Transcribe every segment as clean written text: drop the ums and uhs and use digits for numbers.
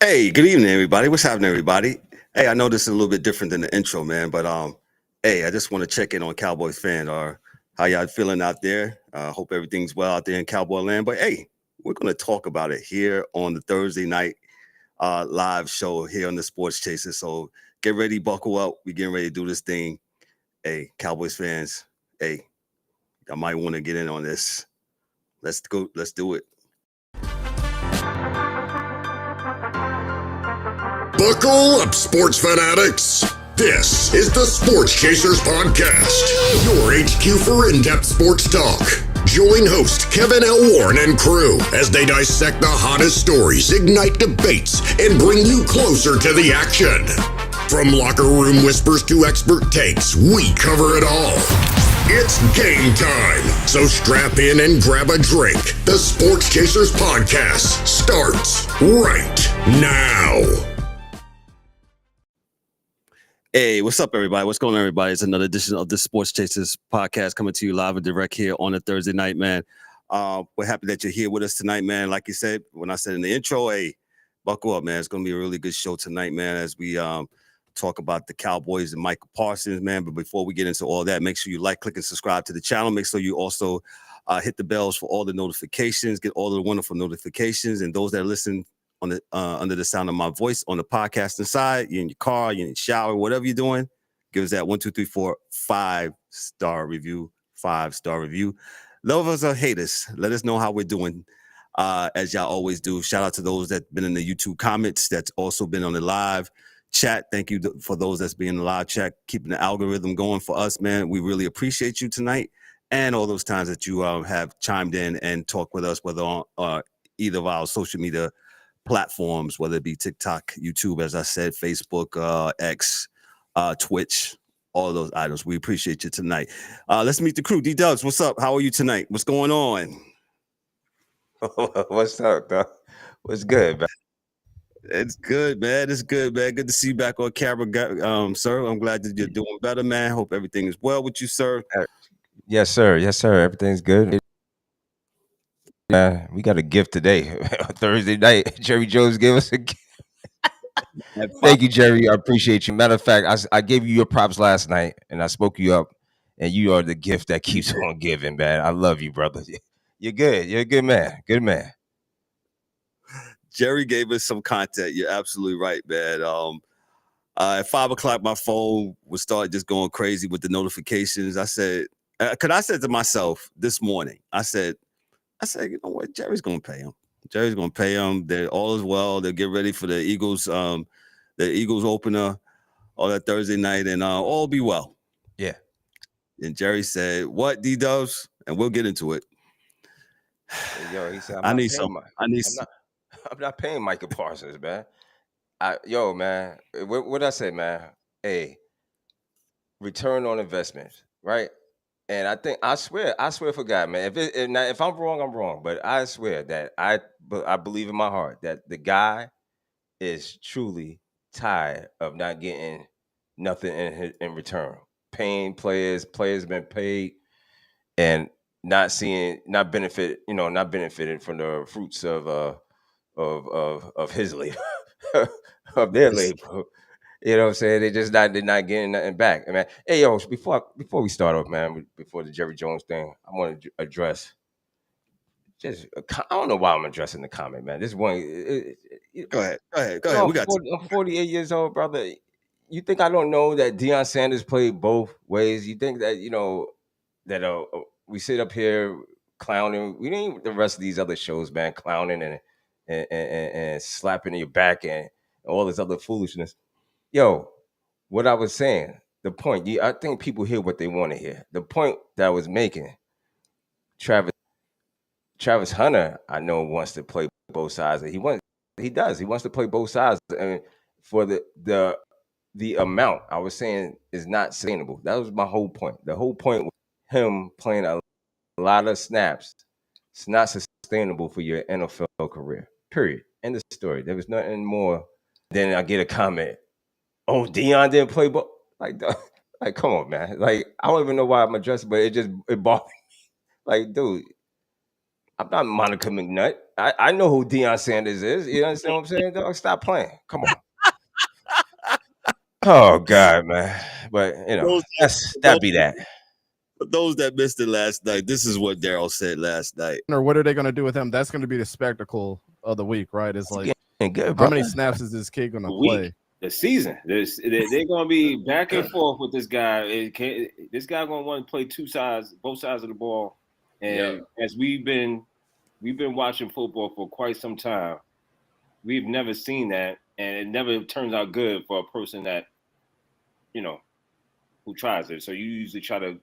Hey, good evening, everybody. What's happening, everybody? Hey, I know this is a little bit different than the intro, man, but hey, I just want to check in on Cowboys fan. Or how y'all feeling out there? Hope everything's well out there in Cowboy land. But hey, we're gonna talk about it here on the Thursday night live show here on the Sports Chaser. So get ready, buckle up. We getting ready to do this thing. Hey, Cowboys fans. Hey, I might want to get in on this. Let's go. Let's do it. Buckle up, sports fanatics. This is the Sports Chasers Podcast, your HQ for in-depth sports talk. Join host Kevin L. Warren and crew as they dissect the hottest stories, ignite debates, and bring you closer to the action. From locker room whispers to expert takes, we cover it all. It's game time, so strap in and grab a drink. The Sports Chasers Podcast starts right now. Hey, what's up, everybody? What's going on, everybody? It's another edition of the Sports Chasers Podcast coming to you live and direct here on a Thursday night, man. We're happy that you're here with us tonight, man. Like you said, when I said in the intro, hey, buckle up, man. It's going to be a really good show tonight, man, as we talk about the Cowboys and Micah Parsons, man. But before we get into all that, make sure you like, click, and subscribe to the channel. Make sure you also hit the bells for all the notifications, get all the wonderful notifications. And those that listen on the under the sound of my voice on the podcasting side, you're in your car, you're in the shower, whatever you're doing, give us that 1, 2, 3, 4, 5-star review, 5-star review. Love us or hate us. Let us know how we're doing, as y'all always do. Shout out to those that been in the YouTube comments, that's also been on the live chat. Thank you for those that's been in the live chat, keeping the algorithm going for us, man. We really appreciate you tonight, and all those times that you have chimed in and talked with us, whether on either of our social media platforms, whether it be TikTok, YouTube, as I said, Facebook, X, Twitch, all of those items. We appreciate you tonight. Let's meet the crew. D-Dubs, what's up? How are you tonight? What's going on? What's up, dog? What's good, man? It's good, man. It's good, man. Good to see you back on camera, sir. I'm glad that you're doing better, man. Hope everything is well with you, sir. Yes, sir. Yes, sir. Everything's good. We got a gift today. Thursday night. Jerry Jones gave us a gift. Thank you, Jerry. I appreciate you. Matter of fact, I gave you your props last night, and I spoke you up, and you are the gift that keeps on giving, man. I love you, brother. You're good. You're a good man. Good man. Jerry gave us some content. You're absolutely right, man. At 5 o'clock, my phone would start just going crazy with the notifications. I said, because I said to myself this morning, I said, you know what? Jerry's going to pay him. Jerry's going to pay him. They're all is well. They'll get ready for the Eagles opener all that Thursday night, and all be well. Yeah. And Jerry said, what, D-Dubs? And we'll get into it. Yo, he said, I need some. I'm not paying Micah Parsons, man. Man, what I say, man? Hey, return on investment, right? And I swear for God, man. If I'm wrong, I'm wrong. But I swear that I believe in my heart that the guy is truly tired of not getting nothing in return. Paying players been paid, and not benefited from the fruits of his labor, of their labor. You know what I'm saying? They're not getting nothing back. Man, hey, yo, before we start off, man, before the Jerry Jones thing, I want to address I don't know why I'm addressing the comment, man. This one. Go ahead. I'm 48 years old, brother. You think I don't know that Deion Sanders played both ways? You think that, that we sit up here clowning? We ain't the rest of these other shows, man, clowning and slapping your back and all this other foolishness. Yo, what I was saying, the point, I think people hear what they want to hear. The point that I was making, Travis Hunter, I know, wants to play both sides. He wants to play both sides. And for the amount, I was saying, is not sustainable. That was my whole point. The whole point was him playing a lot of snaps. It's not sustainable for your NFL career, period. End of story. There was nothing more. Then I get a comment, oh, Deion didn't play, but like, come on, man. Like, I don't even know why I'm addressing, but it bothered me. Like, dude, I'm not Monica McNutt. I know who Deion Sanders is. You understand what I'm saying, dog? Stop playing. Come on. Oh God, man. But that'd be that. For those that missed it last night, this is what Daryl said last night. Or what are they going to do with him? That's going to be the spectacle of the week, right? It's like, good, how many snaps is this kid going to play? The season. They're going to be back and forth with this guy. This guy going to want to play both sides of the ball. And as we've been watching football for quite some time, we've never seen that, and it never turns out good for a person that, who tries it. So you usually try to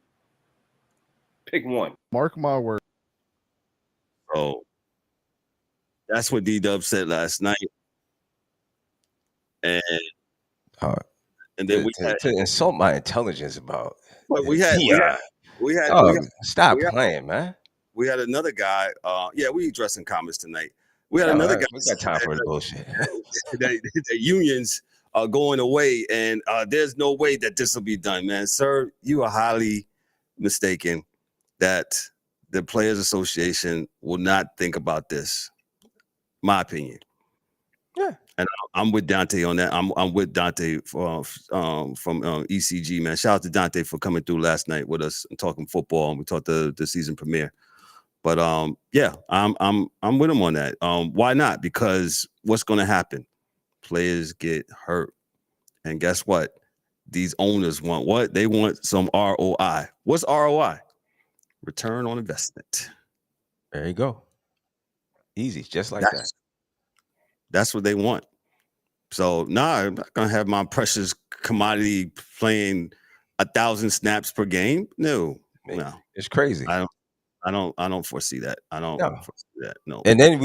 pick one. Mark my word. Oh, that's what D-Dub said last night. And then we had to insult my intelligence about. But we had stop playing, man. We had another guy. We addressing comments tonight. We had another guy. We got time for the bullshit. The unions are going away, and there's no way that this will be done, man. Sir, you are highly mistaken that the Players Association will not think about this. My opinion. Yeah. And I'm with Dante on that. I'm with Dante from ECG, man. Shout out to Dante for coming through last night with us and talking football, and we talked the season premiere. But I'm with him on that. Why not? Because what's going to happen? Players get hurt, and guess what? These owners want what? They want some ROI. What's ROI? Return on investment. There you go. Easy, just like that. That's what they want. So, I'm not gonna have my precious commodity playing 1,000 snaps per game. No, it's crazy. I don't foresee that. I don't foresee that. No. And then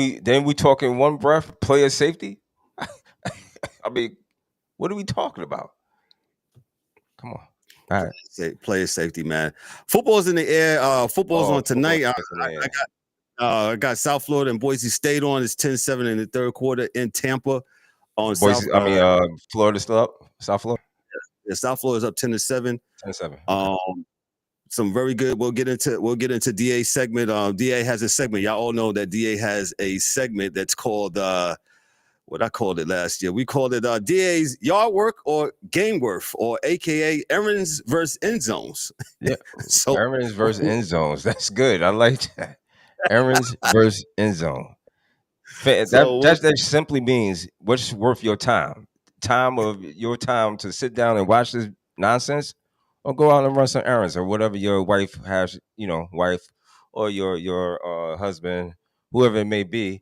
we talk in one breath, player safety. I mean, what are we talking about? Come on. All right. Player safety, man. Football's in the air. Football's on tonight. I got South Florida and Boise State on. It's 10-7 in the third quarter in Tampa. Florida's still up. South Florida. Yeah, South Florida's up 10-7. 10-7. Some very good. We'll get into DA's segment. DA has a segment. Y'all all know that DA has a segment that's called what I called it last year. We called it DA's yard work or game worth, or AKA errands versus end zones. Yeah. So errands versus end zones. That's good. I like that. Errands versus end zone. That simply means what's worth your time. Time of your time to sit down and watch this nonsense, or go out and run some errands, or whatever your wife has, wife or your husband, whoever it may be.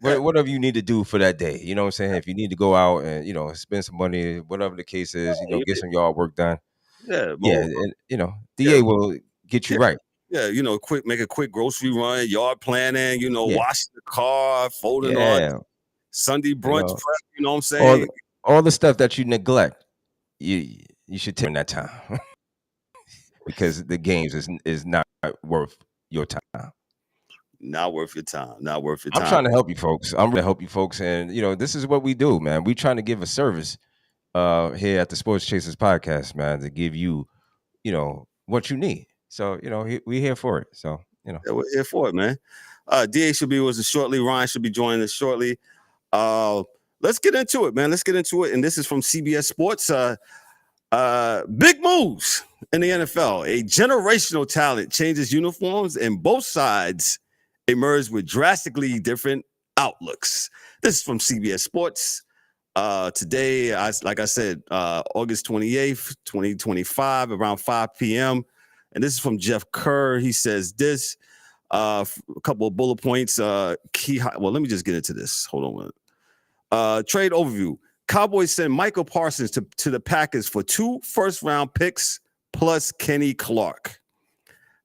Whatever you need to do for that day, you know what I'm saying? If you need to go out and, spend some money, whatever the case is, get some yard work done. DA will get you right. Yeah, make a quick grocery run, yard planning, wash the car, folding on Sunday brunch prep, you know what I'm saying? All the stuff that you neglect, you should take that time. Because the games is not worth your time. Not worth your time. I'm trying to help you folks. And this is what we do, man. We trying to give a service here at the Sports Chasers podcast, man, to give you, what you need. So, we're here for it. So, we're here for it, man. DA should be with us shortly. Ryan should be joining us shortly. Let's get into it, man. And this is from CBS Sports. Big moves in the NFL. A generational talent changes uniforms, and both sides emerge with drastically different outlooks. This is from CBS Sports. Today, like I said, August 28th, 2025, around 5 p.m., and this is from Jeff Kerr. He says this, a couple of bullet points. Let me just get into this. Hold on a minute. Trade overview. Cowboys send Micah Parsons to the Packers for 2 first-round picks plus Kenny Clark.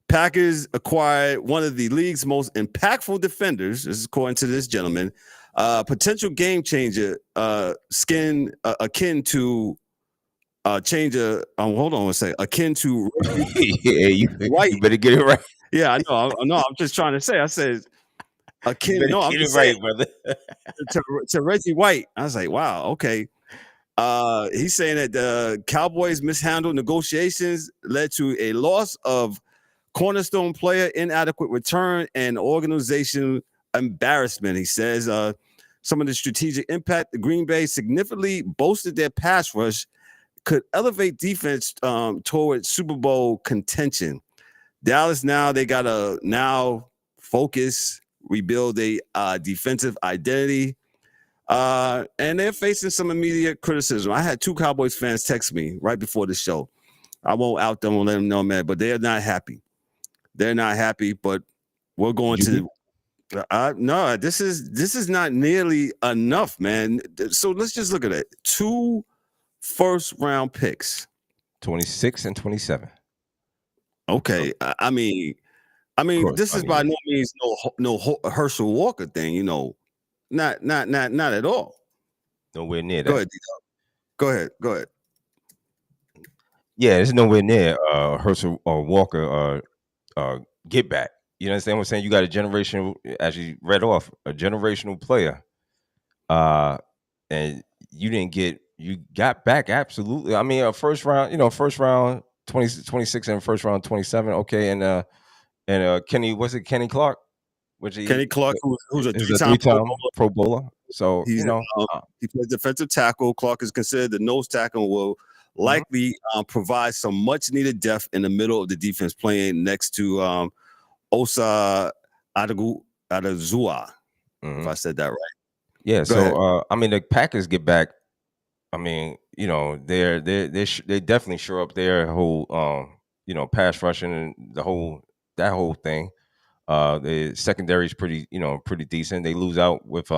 Packers acquired one of the league's most impactful defenders, this is according to this gentleman, potential game changer, akin to hold on a second. Akin to you better get it right. Yeah, I know. I'm just trying to say. I said akin. No, I'm just right, saying, brother. to Reggie White. I was like, wow, okay. He's saying that the Cowboys mishandled negotiations led to a loss of cornerstone player, inadequate return, and organization embarrassment. He says some of the strategic impact the Green Bay significantly boosted their pass rush could elevate defense towards Super Bowl contention. Dallas now they got to now focus, rebuild a defensive identity, and they're facing some immediate criticism. I had 2 Cowboys fans text me right before the show. I won't out them and let them know, man, but they're not happy. They're not happy, but we're going to. No, this is not nearly enough, man. So let's just look at it. 2 first-round picks, 26 and 27. Okay, I mean, this is by no means no Herschel Walker thing, you know, not at all. Nowhere near that. Go ahead. Yeah, it's nowhere near Herschel or Walker get back. You understand what I'm saying? You got a generational, as you read off, a generational player, and you got back absolutely. I mean, a first round 26 and first round 27. Okay, and CaitlinClark? CaitlinClark, who's a 3-time Pro Bowler. So he plays defensive tackle. Clark is considered the nose tackle. Will likely provide some much needed depth in the middle of the defense, playing next to Osa Adazua. If I said that right. Yeah. So I mean, the Packers get back. I mean, you know, they definitely shore up their whole pass rushing and that whole thing. The secondary is pretty decent. They lose out with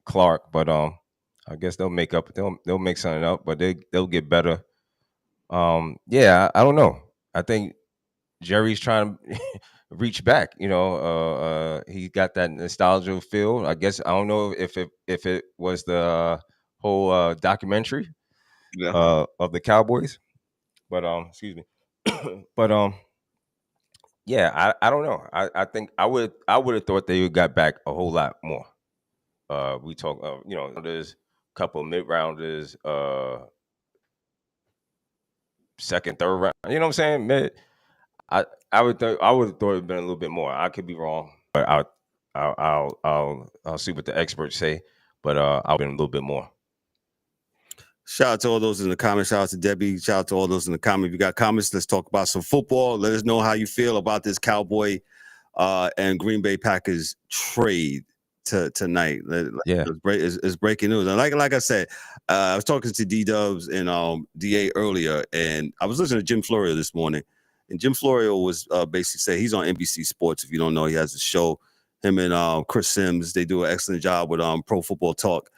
Clark, but I guess they'll make up. They'll make something up, but they'll get better. Yeah, I don't know. I think Jerry's trying to reach back. You know, he got that nostalgia feel. I guess I don't know if it was the whole documentary of the Cowboys, but excuse me, but yeah, I don't know. I think I would have thought they would got back a whole lot more. We talk, there's a couple of mid-rounders, second, third round. You know what I'm saying? I would have thought it'd been a little bit more. I could be wrong, but I'll see what the experts say. But I'll been a little bit more. Shout out to all those in the comments. Shout out to Debbie. Shout out to all those in the comments. If you got comments, let's talk about some football. Let us know how you feel about this Cowboy and Green Bay Packers trade tonight. Yeah, it's breaking news. And like I said, I was talking to D-Dubs and DA earlier, and I was listening to Jim Florio this morning. And Jim Florio was basically saying he's on NBC Sports. If you don't know, he has a show. Him and Chris Sims, they do an excellent job with Pro Football Talk.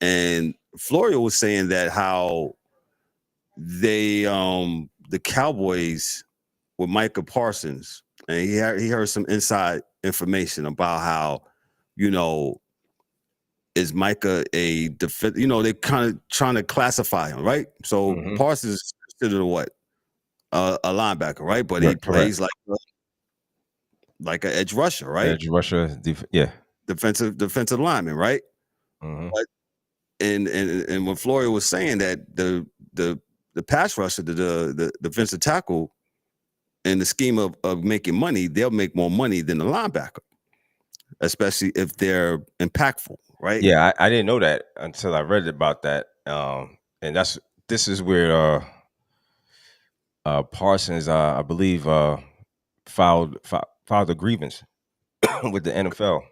And Florio was saying that how they the Cowboys with Micah Parsons, and he heard some inside information about how, you know, is Micah a defense? You know, they kind of trying to classify him, right? So Parsons is considered what? A linebacker, right? But he plays like an edge rusher, right? Edge rusher, defensive lineman, right? But and when Florio was saying that the pass rusher, the defensive tackle, in the scheme of making money, they'll make more money than the linebacker, especially if they're impactful, right? Yeah, I didn't know that until I read about that, and this is where Parsons, I believe, filed a grievance with the NFL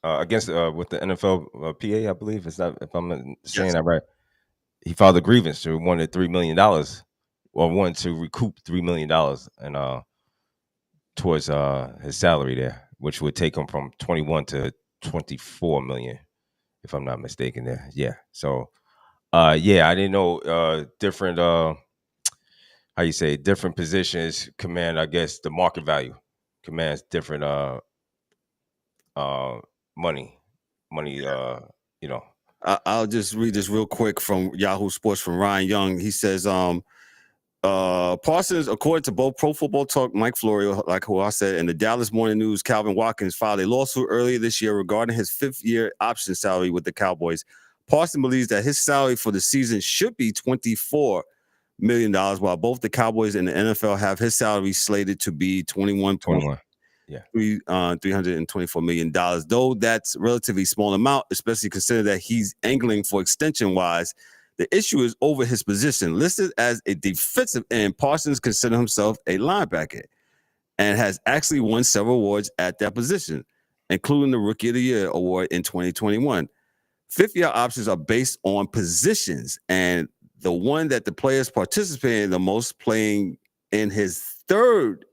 against with the NFL PA, I believe. Is that, if I'm saying that right? He filed a grievance to wanted $3 million, or wanted to recoup $3 million and towards his salary there, which would take him from 21 to 24 million, if I'm not mistaken. There, yeah. So, yeah, I didn't know different. How you say, different positions command, I guess, the market value commands different money, you know. I'll just read this real quick from Yahoo Sports from Ryan Young. He says Parsons, according to both Pro Football Talk, Mike Florio, like who I said, and the Dallas Morning News, Calvin Watkins filed a lawsuit earlier this year regarding his 5th-year option salary with the Cowboys. Parsons believes that his salary for the season should be $24 million, while both the Cowboys and the NFL have his salary slated to be 21. $324 million. Though that's a relatively small amount, especially considering that he's angling for extension-wise. The issue is over his position. Listed as a defensive end, Parsons considers himself a linebacker and has actually won several awards at that position, including the Rookie of the Year award in 2021. Fifth-year options are based on positions, and the one that the players participate in the most, playing in his third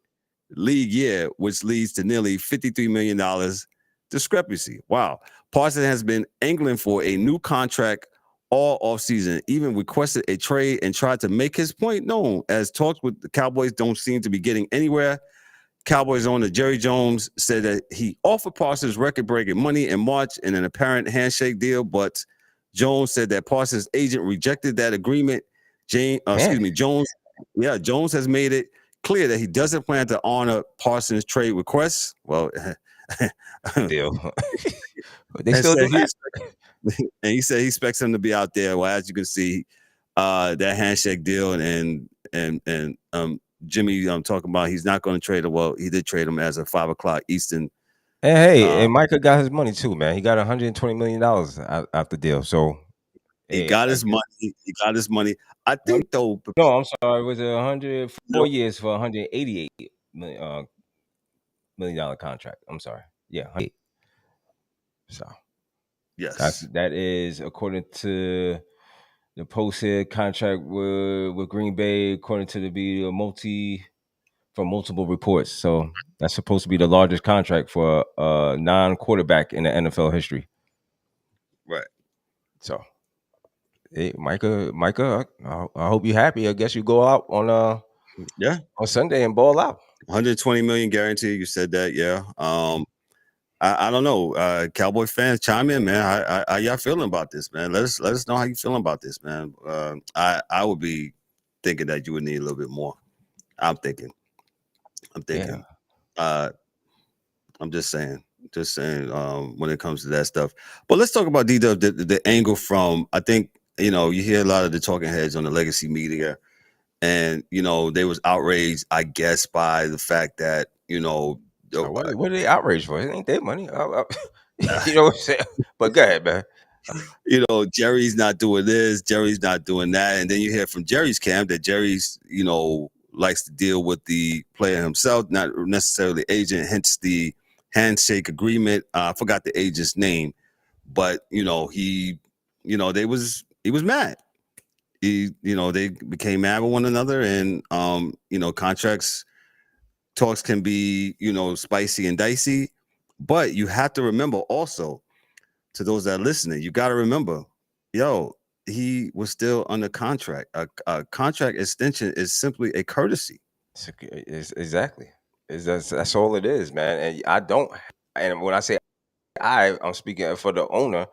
league year, which leads to nearly $53 million discrepancy. Wow. Parsons has been angling for a new contract all offseason, even requested a trade and tried to make his point known, as talks with the Cowboys don't seem to be getting anywhere. Cowboys owner Jerry Jones said that he offered Parsons record-breaking money in March in an apparent handshake deal, but Jones said that Parsons' agent rejected that agreement. Jones has made it clear that he doesn't plan to honor Parsons' trade requests. Well, deal. They still do that. And he said he expects him to be out there. Well, as you can see, that handshake deal and Jimmy, I'm talking about, he's not going to trade him. Well, he did trade him as a 5 o'clock Eastern. And hey, and Micah got his money too, man. He got $120 million out the deal. So he got his money. He got his money. I think though. No, I'm sorry. It was 104 years for $188 million contract. I'm sorry. Yeah. So yes, that is according to the posted contract with Green Bay, according to the from multiple reports. So that's supposed to be the largest contract for a non-quarterback in the NFL history. Right. So, hey, Micah, I hope you're happy. I guess you go out on Sunday and ball out. 120 million guaranteed. You said that, yeah. I don't know. Cowboy fans, chime in, man. How y'all feeling about this, man? Let us know how you feeling about this, man. I would be thinking that you would need a little bit more. I'm thinking. Yeah. I'm just saying. When it comes to that stuff. But let's talk about the angle from, I think, you hear a lot of the talking heads on the legacy media, and they was outraged, I guess, by the fact that what are they outraged for? It ain't their money. You know what I'm saying? But go ahead, man. Jerry's not doing this, Jerry's not doing that, and then you hear from Jerry's camp that Jerry's likes to deal with the player himself, not necessarily the agent, hence the handshake agreement. I forgot the agent's name, but he was mad. They became mad with one another, and contracts talks can be spicy and dicey, but you have to remember also, to those that are listening, you got to remember, he was still under contract. A contract extension is simply a courtesy. Exactly. That's all it is, man. And when I say I'm speaking for the owner.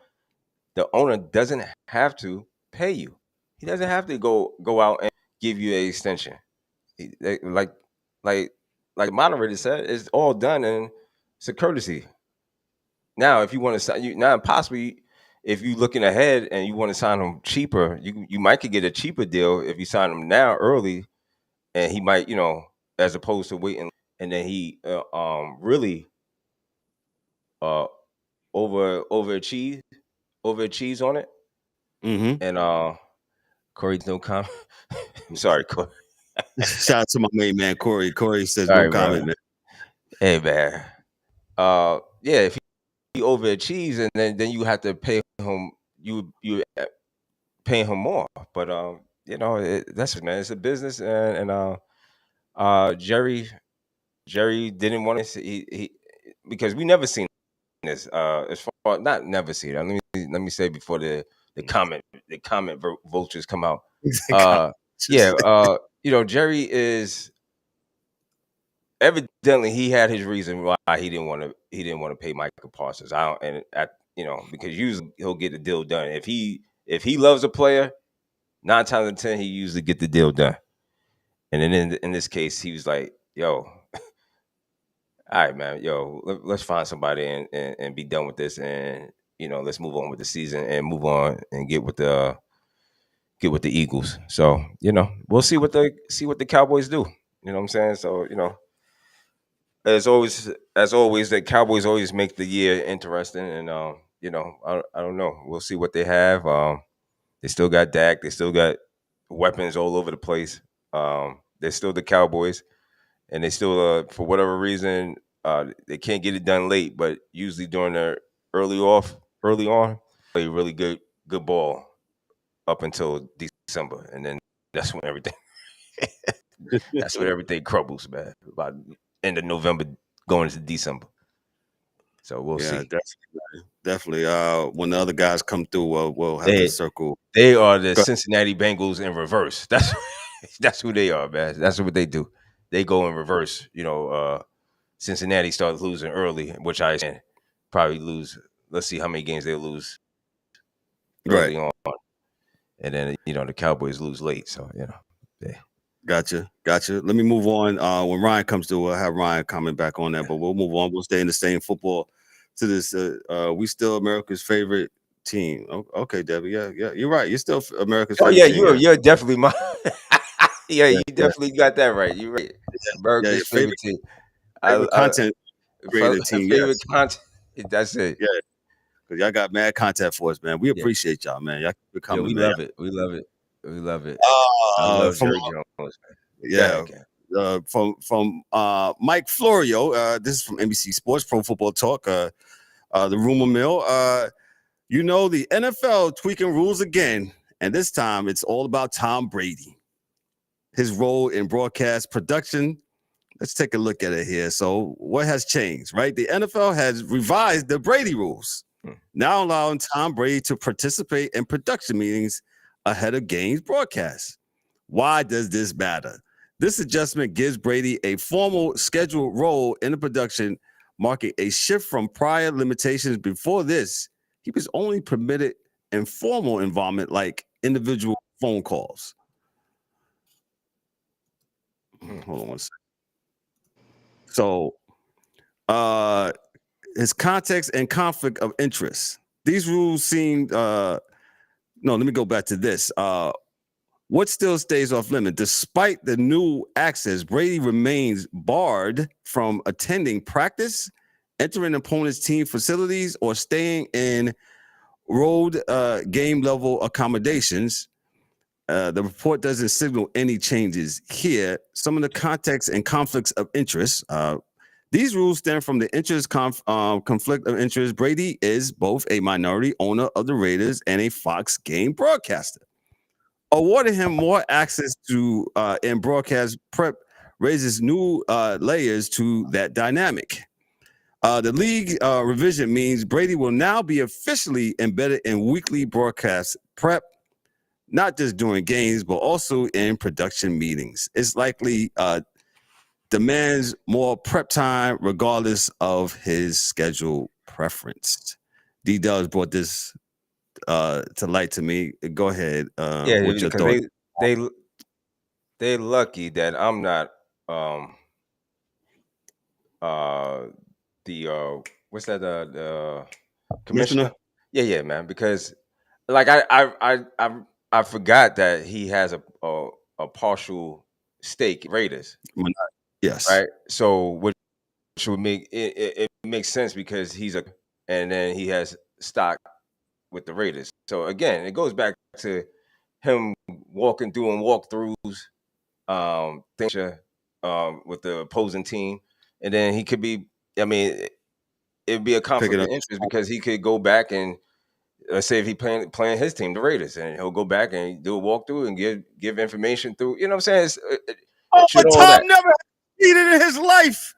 The owner doesn't have to pay you. He doesn't have to go out and give you an extension. Like Moderator said, it's all done and it's a courtesy. Now, if you want to sign, possibly if you're looking ahead and you want to sign him cheaper, you might could get a cheaper deal if you sign him now early, and he might, as opposed to waiting, and then he really overachieves on it. Mm-hmm. And Corey, no comment. I'm sorry, Corey. Shout out to my main man, Corey. Corey says no comment, man. Hey, man. Yeah, if he overachieves, and then you have to pay him, you pay him more. But that's it, man. It's a business, and Jerry didn't want to see because we never seen this. As far not never seen it. Let me say before the comment vultures come out. Jerry is evidently he had his reason why he didn't want to pay Micah Parsons. Because usually he'll get the deal done. If he loves a player, 9 times out of 10 he usually get the deal done. And then in this case, he was like, "Yo, all right, man, let's find somebody and be done with this, and let's move on with the season and move on and get with the Eagles." So we'll see what the Cowboys do. You know what I'm saying? So as always, the Cowboys always make the year interesting, and I don't know. We'll see what they have. They still got Dak. They still got weapons all over the place. They're still the Cowboys, and they still, for whatever reason, they can't get it done late. But usually during their early on, play really good ball up until December, and then that's when everything crumbles, man. About end of November going into December. So we'll see. Definitely. When the other guys come through, we'll have to circle. They are the Cincinnati Bengals in reverse. That's who they are, man. That's what they do. They go in reverse. Cincinnati starts losing early, which I probably lose. Let's see how many games they lose early on, and then the Cowboys lose late. So Gotcha. Let me move on. When Ryan comes through, we'll have Ryan comment back on that, but we'll move on. We'll stay in the same football to this. We still America's favorite team. Okay, Debbie. Yeah. You're right. You're still America's favorite team. You're definitely my. You definitely got that right. You're right. America's favorite team. Favorite content creator team. Favorite content. That's it. Yeah. Because y'all got mad content for us, man. We appreciate y'all, man. Y'all keep coming, we man. love it. We love it. I love Jerry Jones, man. Yeah. From Mike Florio. This is from NBC Sports Pro Football Talk. The rumor mill. The NFL tweaking rules again, and this time it's all about TomBrady. His role in broadcast production. Let's take a look at it here. So what has changed, right? The NFL has revised the Brady rules, now allowing TomBrady to participate in production meetings ahead of games broadcasts. Why does this matter? This adjustment gives Brady a formal scheduled role in the production, marking a shift from prior limitations. Before this, he was only permitted informal involvement like individual phone calls. Hold on one second. So, his context and conflict of interest. These rules seem. No, let me go back to this. What still stays off limit? Despite the new access, Brady remains barred from attending practice, entering opponent's team facilities, or staying in road game level accommodations. The report doesn't signal any changes here. Some of the context and conflicts of interest. These rules stem from the conflict of interest. Brady is both a minority owner of the Raiders and a Fox game broadcaster. Awarding him more access to in broadcast prep raises new layers to that dynamic. The league revision means Brady will now be officially embedded in weekly broadcast prep, not just during games, but also in production meetings. It's likely demands more prep time regardless of his schedule preference. D-Dubs brought this to light to me. Go ahead. What's your thought? They're lucky that I'm not what's that the commissioner? Yeah, man. Because like I forgot that he has a partial stake in Raiders. Yes. Right. So which would make it makes sense because and then he has stock with the Raiders. So again, it goes back to him walking through and walkthroughs, things with the opposing team, and then he could be. I mean, it'd be a conflict of interest because he could go back and let's say if he playing his team, the Raiders, and he'll go back and do a walkthrough and give information through. You know what I'm saying? But Tom never cheated in his life,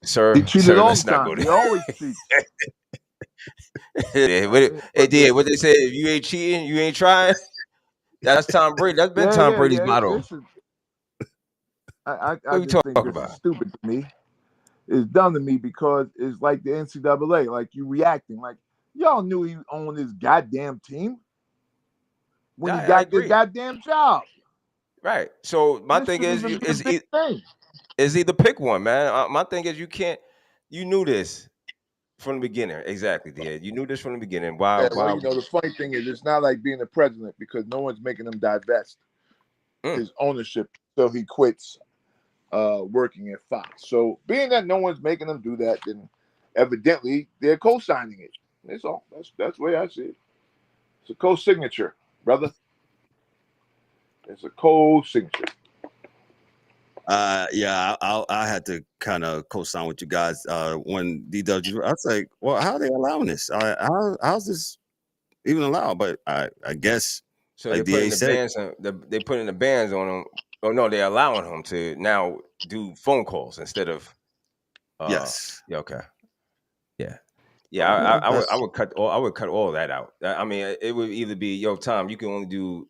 sir. He cheated all the time. He always cheats. What they say? If you ain't cheating, you ain't trying. That's TomBrady. That's been TomBrady's motto. I just think this is stupid to me. It's dumb to me because it's like the NCAA. Like you reacting like y'all knew he owned his goddamn team when he got the goddamn job. Right. So my thing is either pick one, man. My thing is you knew this from the beginning. Exactly, Dad. You knew this from the beginning. Why? The funny thing is it's not like being the president because no one's making him divest his ownership till he quits working at Fox. So being that no one's making them do that, then evidently they're co-signing it. That's all. That's the way I see it. It's a co-signature, brother. It's a co-signature. Yeah, I had to kind of co-sign with you guys when DW. I was like, well, how are they allowing this? How's this even allowed? But I guess So like they're putting DA the said, bands on. They're putting the bands on them. Oh no, they're allowing them to now do phone calls instead of. yes. Yeah. Okay. Yeah. I would cut all that out. I mean, it would either be Tom. You can only do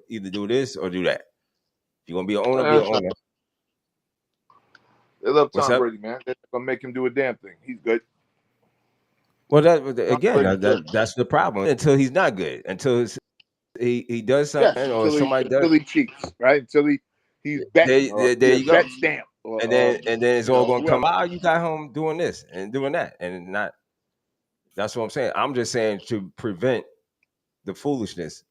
either do this or do that. If you want to be an owner, be an owner. They love What's Tom up? Brady, man. They're gonna make him do a damn thing. He's good. Well, that's the problem. Until he's not good. Until he does something or somebody does. Until he cheats, right? Until he's betting. There you go. Bet stamp. And then it's all gonna come out. You got him doing this and doing that, and not. That's what I'm saying. I'm just saying to prevent the foolishness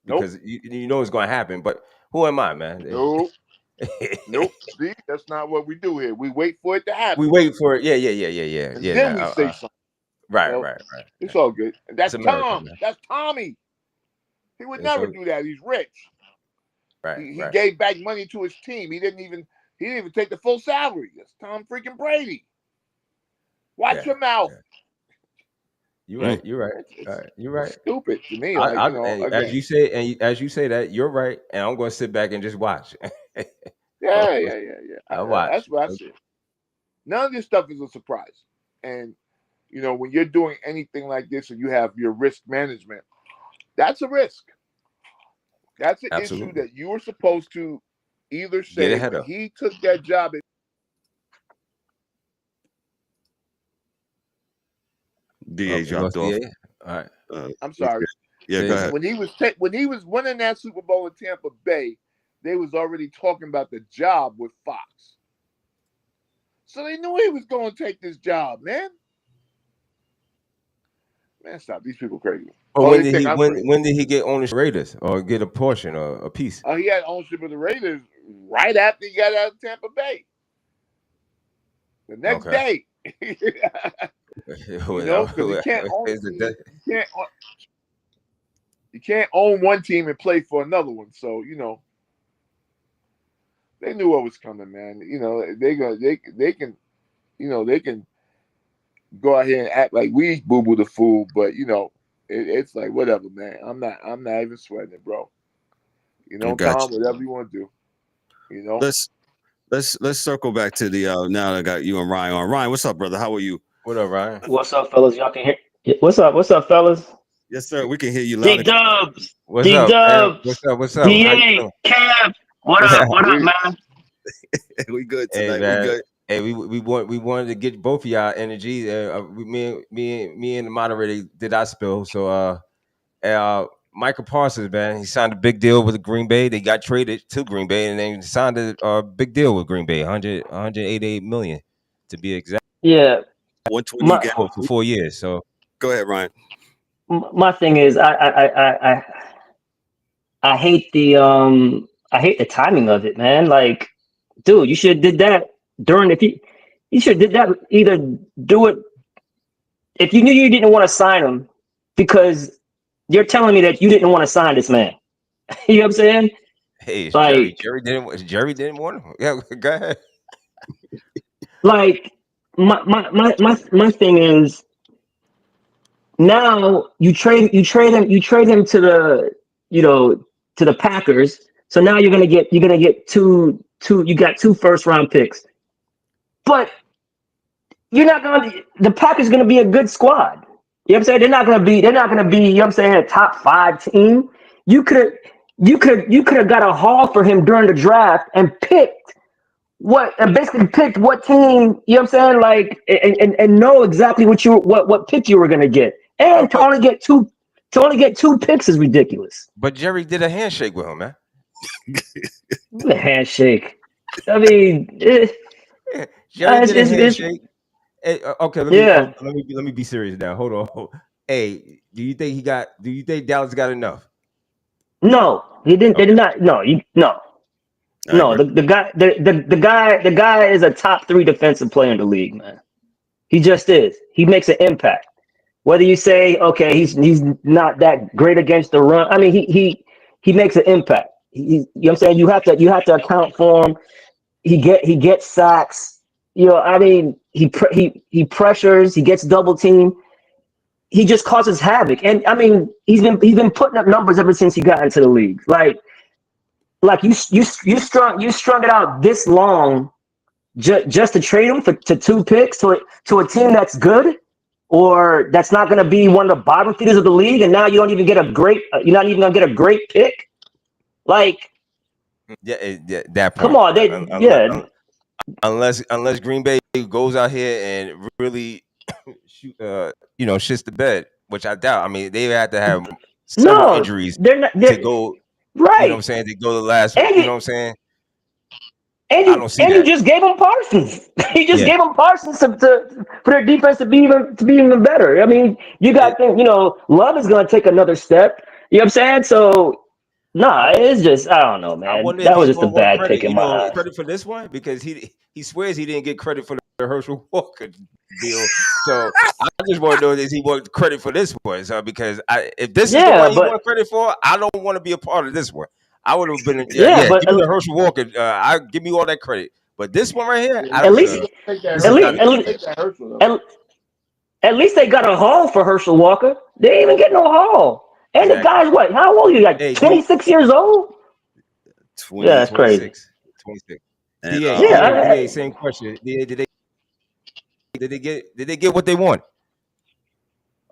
because you know it's going to happen. But who am I, man? Nope. See, that's not what we do here. We wait for it to happen. We wait for it. Yeah. And then we say something. Right. It's all good. And that's America, Tom. man. That's Tommy. He would never do that. He's rich. Right. He gave back money to his team. He didn't even take the full salary. That's Tom freaking Brady. Watch your mouth. Yeah. You're right. You're right. It's stupid to me. As you say that, you're right, and I'm going to sit back and just watch. Yeah. I watch. That's what I said. None of this stuff is a surprise, and when you're doing anything like this and you have your risk management, that's a risk. That's an issue that you were supposed to either say when he took that job. DA dropped off. All right. I'm sorry. Yeah, go ahead. When he was winning that Super Bowl in Tampa Bay, they was already talking about the job with Fox. So they knew he was going to take this job, man. Man, stop. These people crazy. But when did he get ownership of the Raiders or get a portion or a piece? He had ownership of the Raiders right after he got out of Tampa Bay. The next day. You can't own one team and play for another one. So they knew what was coming, man. They can go out here and act like we boo-boo the fool, but it's like whatever, man. I'm not even sweating it, bro. Tom, whatever you want to do. Let's circle back to the now that I got you and Ryan on. Ryan, what's up, brother? How are you? What up, Ryan? What's up, fellas? Y'all can hear? What's up, fellas? Yes, sir. We can hear you loud. D-Dubs. What's up? What's up? DA, Cab. What up, man? We good tonight. Hey, we good. Hey, we wanted to get both of y'all energy. Me and the moderator did our spill. So Micah Parsons, man, he signed a big deal with Green Bay. They got traded to Green Bay and then signed a big deal with Green Bay, $188 million to be exact. Yeah. 120 for 4 years. So go ahead, Ryan. My thing is I hate the timing of it, man. Like, dude, you should have did that you should have did that. Either do it if you knew you didn't want to sign him, because you're telling me that you didn't want to sign this man. You know what I'm saying? Hey, like, Jerry didn't want him. Yeah, go ahead. Like my thing is, now you trade him to the Packers. So now you're gonna get two you got 2 first-round picks. But the Packers gonna be a good squad. You know what I'm saying? They're not gonna be, you know what I'm saying, a top 5 team. You could have got a haul for him during the draft and basically picked what team, you know what I'm saying, like, and know exactly what pick you were gonna get. And to only get two picks is ridiculous. But Jerry did a handshake with him, man. A handshake. I mean, Jerry did a handshake. Hey, okay, let me be serious now. Hold on. Hey, do you think Dallas got enough? No, he didn't. Okay. They did not. No. No, the guy is a top 3 defensive player in the league, man. He just is. He makes an impact. Whether you say, okay, he's not that great against the run. I mean, he makes an impact. You know what I'm saying? You have to account for him. He gets sacks. You know, I mean, he pressures. He gets double teamed. He just causes havoc. And I mean, he's been putting up numbers ever since he got into the league. Like you strung it out this long just to trade him to 2 picks to a team that's good or that's not going to be one of the bottom feeders of the league, and now you don't even get a great. You're not even going to get a great pick. Like, that point. Come on, unless Green Bay goes out here and really shits the bed, which I doubt. I mean, they had to have several injuries to go. Right. You know what I'm saying? To go the last. You know what I'm saying? And you just gave them Parsons. You just gave them Parsons for their defense to be even better. I mean, you got to think, Love is going to take another step. You know what I'm saying? So, it's just, I don't know, man. That was just a bad pick in my eyes. Credit for this one because he swears he didn't get credit for the Herschel Walker deal. So I just want to know if he wants credit for this one. So because if this is the one he wants credit for, I don't want to be a part of this one. I would have been, but give me the Herschel Walker. Give me all that credit. But this one right here, at least they got a haul for Herschel Walker. They didn't even get no haul. And the guy's what? How old are you? Like 26 years old? 20, yeah, that's crazy. 26. And, same question. Did they get what they want?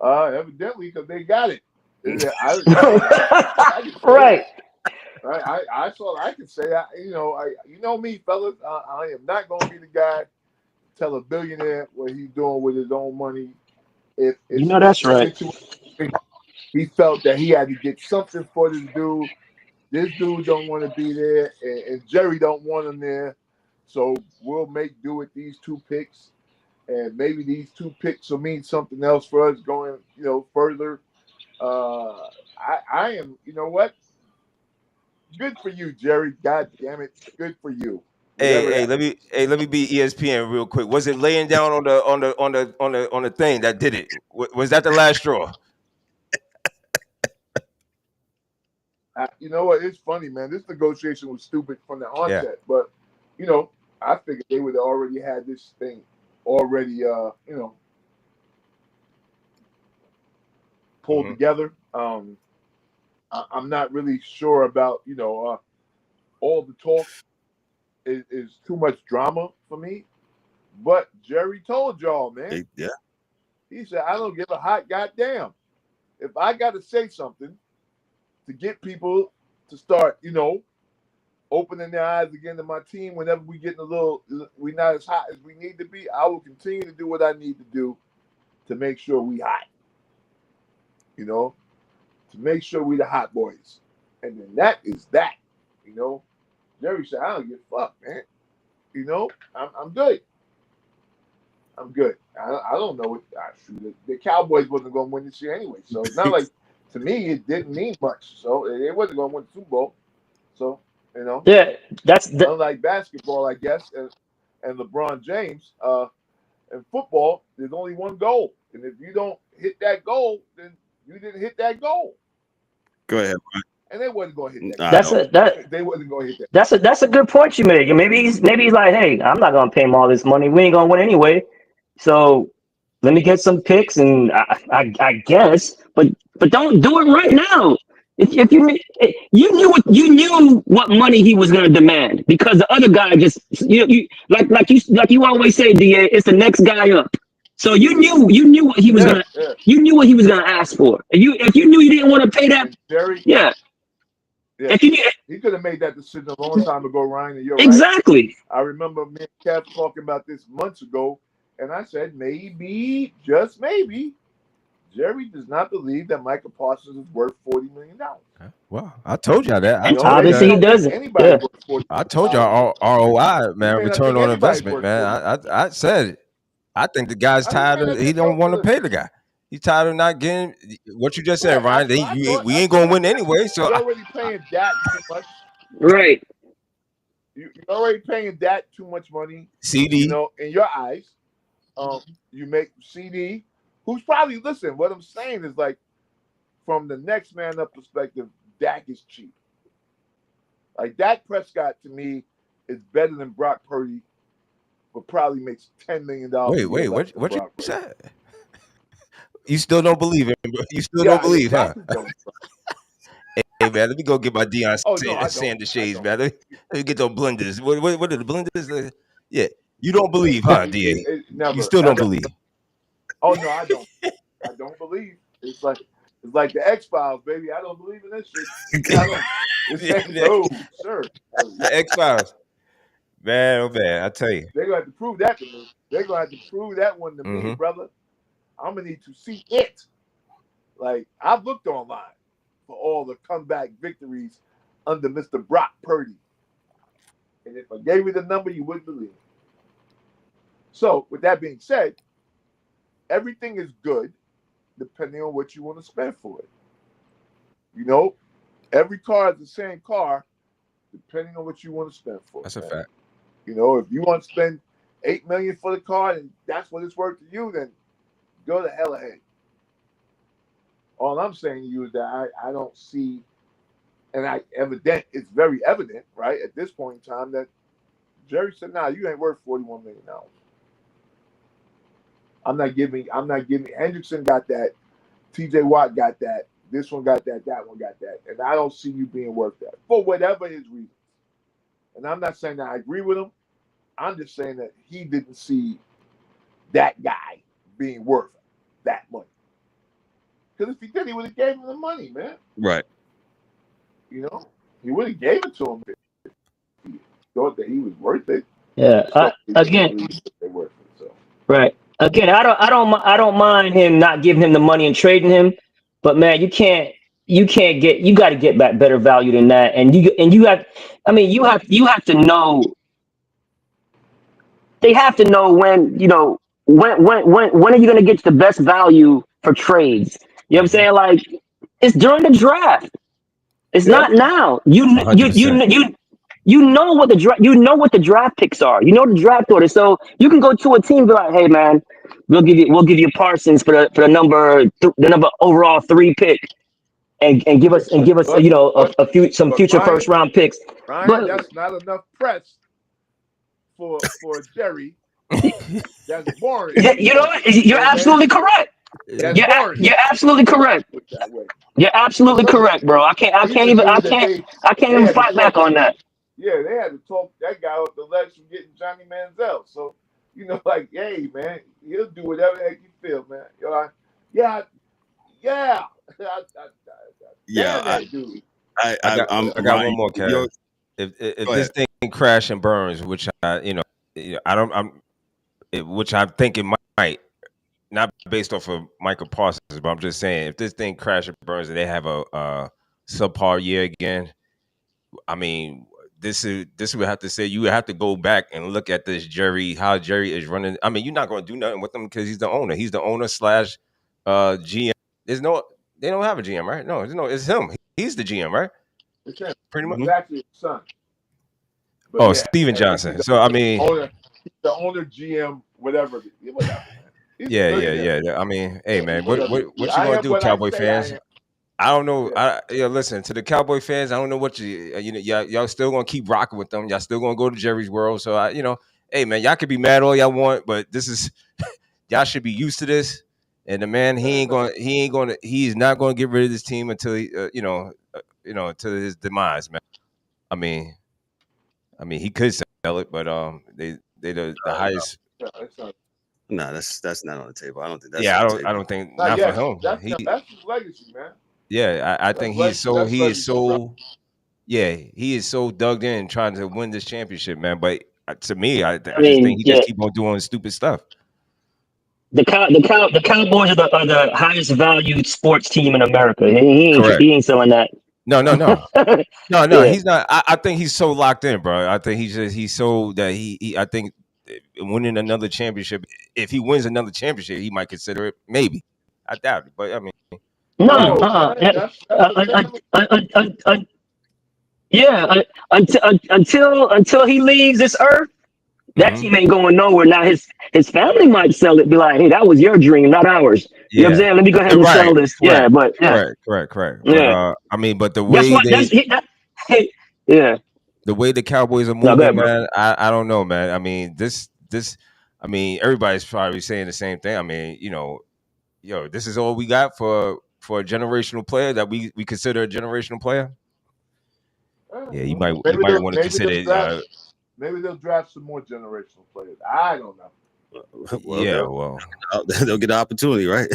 Evidently, because they got it. Right. I saw. I can say, you know me, fellas. I am not going to be the guy to tell a billionaire what he's doing with his own money. If that's right. He felt that he had to get something for this dude. This dude don't want to be there, and Jerry don't want him there. So we'll make do with these 2 picks, and maybe these 2 picks will mean something else for us going, further. I am. You know what? Good for you, Jerry. God damn it. Good for you. Hey, let me be ESPN real quick. Was it laying down on the thing that did it? Was that the last straw? You know what? It's funny, man. This negotiation was stupid from the onset, but I figured they would have already had this thing already, pulled together. I'm not really sure about, all the talk is too much drama for me. But Jerry told y'all, man. Yeah. He said, I don't give a hot goddamn. If I got to say something to get people to start, opening their eyes again to my team whenever we getting we're not as hot as we need to be, I will continue to do what I need to do to make sure we hot. To make sure we the hot boys. And then that is that. Jerry said, I don't give a fuck, man. I'm good. I'm good. I don't know what the Cowboys wasn't going to win this year anyway. So it's not like, to me, it didn't mean much. So they wasn't going to win the Super Bowl. So, Yeah, that's unlike basketball, I guess, and LeBron James, in football, there's only one goal. And if you don't hit that goal, then you didn't hit that goal. Go ahead, Brian. And they wasn't going to hit that. They wasn't going to hit that. That's a good point you make. And maybe he's like, hey, I'm not going to pay him all this money. We ain't going to win anyway. So let me get some picks, and I guess, but don't do it right now. If you knew what money he was going to demand, because the other guy just like you always say, DA, it's the next guy up. So you knew what he was you knew what he was gonna ask for. If you knew you didn't want to pay that, Jerry, yeah. He could have made that decision a long time ago, Ryan. And you're exactly. Right. I remember me and Kev talking about this months ago, and I said maybe, just maybe, Jerry does not believe that Micah Parsons is worth $40 million. Well, I told y'all that. Obviously, he doesn't. Yeah. I told y'all ROI, man, return on investment, man. I said it. I think the guy's tired of. He don't want to pay the guy. He's tired of not getting what you just said, Ryan. We ain't gonna win anyway. So you're already paying that too much. Right. You're already paying that too much money. CD, you know, in your eyes. You make CD, who's probably listen. What I'm saying is like, from the next man up perspective, Dak is cheap. Like Dak Prescott to me is better than Brock Purdy, but probably makes $10 million. Wait, what you said? You still don't believe it? You still don't believe, huh? Hey man, let me go get my Deion Sanders shades, man. Let me get those blenders. What are the blenders? Yeah, you don't believe, huh, DA? You still don't believe? Oh no, I don't. I don't believe. It's like the X-Files, baby. I don't believe in this shit. No, sir. The X-Files. Man, oh man, I tell you. They're gonna have to prove that to me. They're gonna have to prove that one to me, brother. I'm gonna need to see it. Like, I've looked online for all the comeback victories under Mr. Brock Purdy. And if I gave you the number, you wouldn't believe it. So, with that being said, everything is good depending on what you want to spend for it. You know, every car is the same car depending on what you want to spend for it. That's a fact. You know, if you want to spend $8 million for the car and that's what it's worth to you, then go to hell ahead. All I'm saying to you is that I don't see, and it's very evident, right, at this point in time that Jerry said, "Nah, you ain't worth $41 million. I'm not giving. Hendrickson got that. TJ Watt got that. This one got that. That one got that. And I don't see you being worth that for whatever his reasons. And I'm not saying that I agree with him. I'm just saying that he didn't see that guy being worth that money. Because if he did, he would have gave him the money, man. Right. You know, he would have gave it to him if he thought that he was worth it. Yeah. Again. Right. Again, I don't mind him not giving him the money and trading him, but man, you got to get back better value than that. And you have to know. They have to know when are you going to get the best value for trades? You know what I'm saying? Like, it's during the draft. It's not now. You know what the draft picks are. You know the draft order. So you can go to a team and be like, "Hey man, we'll give you Parsons for the number overall 3 pick, and give us some future first round picks." Ryan, that's not enough press for Jerry. That's boring. You know what? You're absolutely correct. You're absolutely correct. You're absolutely correct, bro. I can't even fight back on that. Yeah, they had to talk that guy off the legs from getting Johnny Manziel. So, you know, like, hey, man, he'll do whatever the heck you feel, man. You're like, yeah. I got one more, Kev. If this thing crash and burns, which which I think it might, not based off of Micah Parsons, but I'm just saying, if this thing crash and burns and they have a subpar year again, I mean, this would have to say you would have to go back and look at this how Jerry is running. I mean, you're not going to do nothing with him because he's the owner. He's the owner / GM. They don't have a GM, right? No, it's him. He's the GM, right? It's him. Pretty much. He's actually his son. But Steven Johnson. So I mean, the owner, GM, whatever. Yeah. I mean, hey man, what you gonna do, Cowboy fans? I don't know. Listen to the Cowboy fans. I don't know what y'all still gonna keep rocking with them. Y'all still gonna go to Jerry's world. So hey man, y'all can be mad all y'all want, but this is y'all should be used to this. And the man, he's not gonna get rid of this team until until his demise, man. I mean, he could sell it, but they the highest. No, that's not on the table. I don't think that's. Yeah, I don't think not for him. That's his legacy, man. Yeah, I think he is so dug in trying to win this championship, man. But to me, I just think he just keep on doing stupid stuff. The Cowboys are the highest valued sports team in America. He ain't selling that. No. Yeah. He's not. I think he's so locked in, bro. I think he's so that he I think winning another championship. If he wins another championship, he might consider it. Maybe. I doubt it, but I mean. No. Yeah, until he leaves this earth, that team ain't going nowhere. Now his family might sell it, be like, hey, that was your dream, not ours. You know what I'm Yeah. saying? Let me go ahead and sell this. Yeah, but yeah, Correct. But yeah. I mean, but the That's way what yeah. the way the Cowboys are No, go moving, ahead, bro. man, I don't know, man. I mean, I mean, everybody's probably saying the same thing. I mean, this is all we got for a generational player that we consider a generational player. Yeah, you might want to consider. Maybe they'll draft some more generational players. I don't know. Well, they'll get an opportunity, right?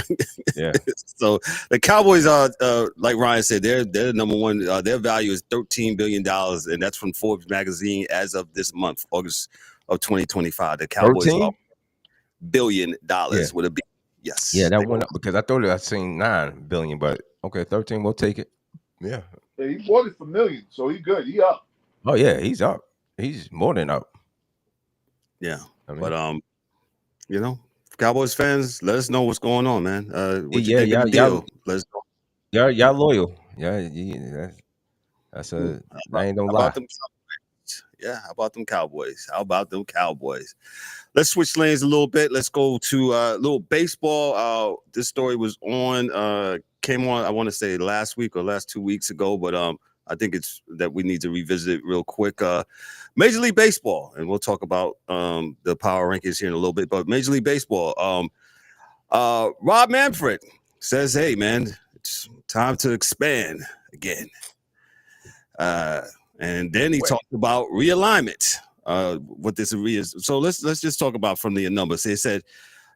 Yeah. So the Cowboys are, like Ryan said, they're the number one. Their value is $13 billion, and that's from Forbes magazine as of this month, August of 2025. The Cowboys 13? are $1 billion with a B. Yes. Yeah, that went up because I thought I seen 9 billion, but okay, 13, we'll take it. Yeah. Yeah, he bought it for millions, so he good. He up. Oh yeah, he's up. He's more than up. Yeah, but Cowboys fans, let us know what's going on, man. What you think of the deal? Let us know. Y'all loyal. Yeah, that's a. I ain't gonna lie. How about them Cowboys? Let's switch lanes a little bit. Let's go to a little baseball. This story was came on, I want to say last week or last 2 weeks ago, but I think it's that we need to revisit it real quick. Major League Baseball, and we'll talk about the power rankings here in a little bit, but Major League Baseball, Rob Manfred says, hey, man, it's time to expand again. And then he talked about realignment, what this is. So let's just talk about from the numbers. He said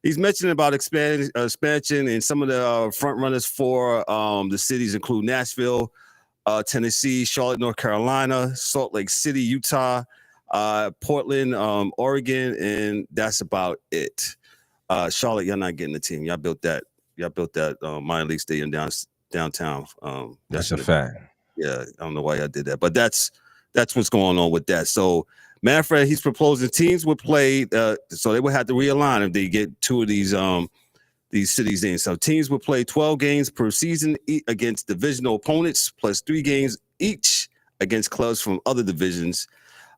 he's mentioning about expansion, and some of the front runners for the cities include Nashville, Tennessee, Charlotte, North Carolina, Salt Lake City, Utah, Portland, Oregon, and that's about it. Charlotte, you're not getting the team. Y'all built that minor league stadium downtown. That's a fact. Yeah, I don't know why I did that, but that's what's going on with that. So Manfred, he's proposing teams would play, so they would have to realign if they get two of these cities in. So teams would play 12 games per season against divisional opponents, plus 3 games each against clubs from other divisions.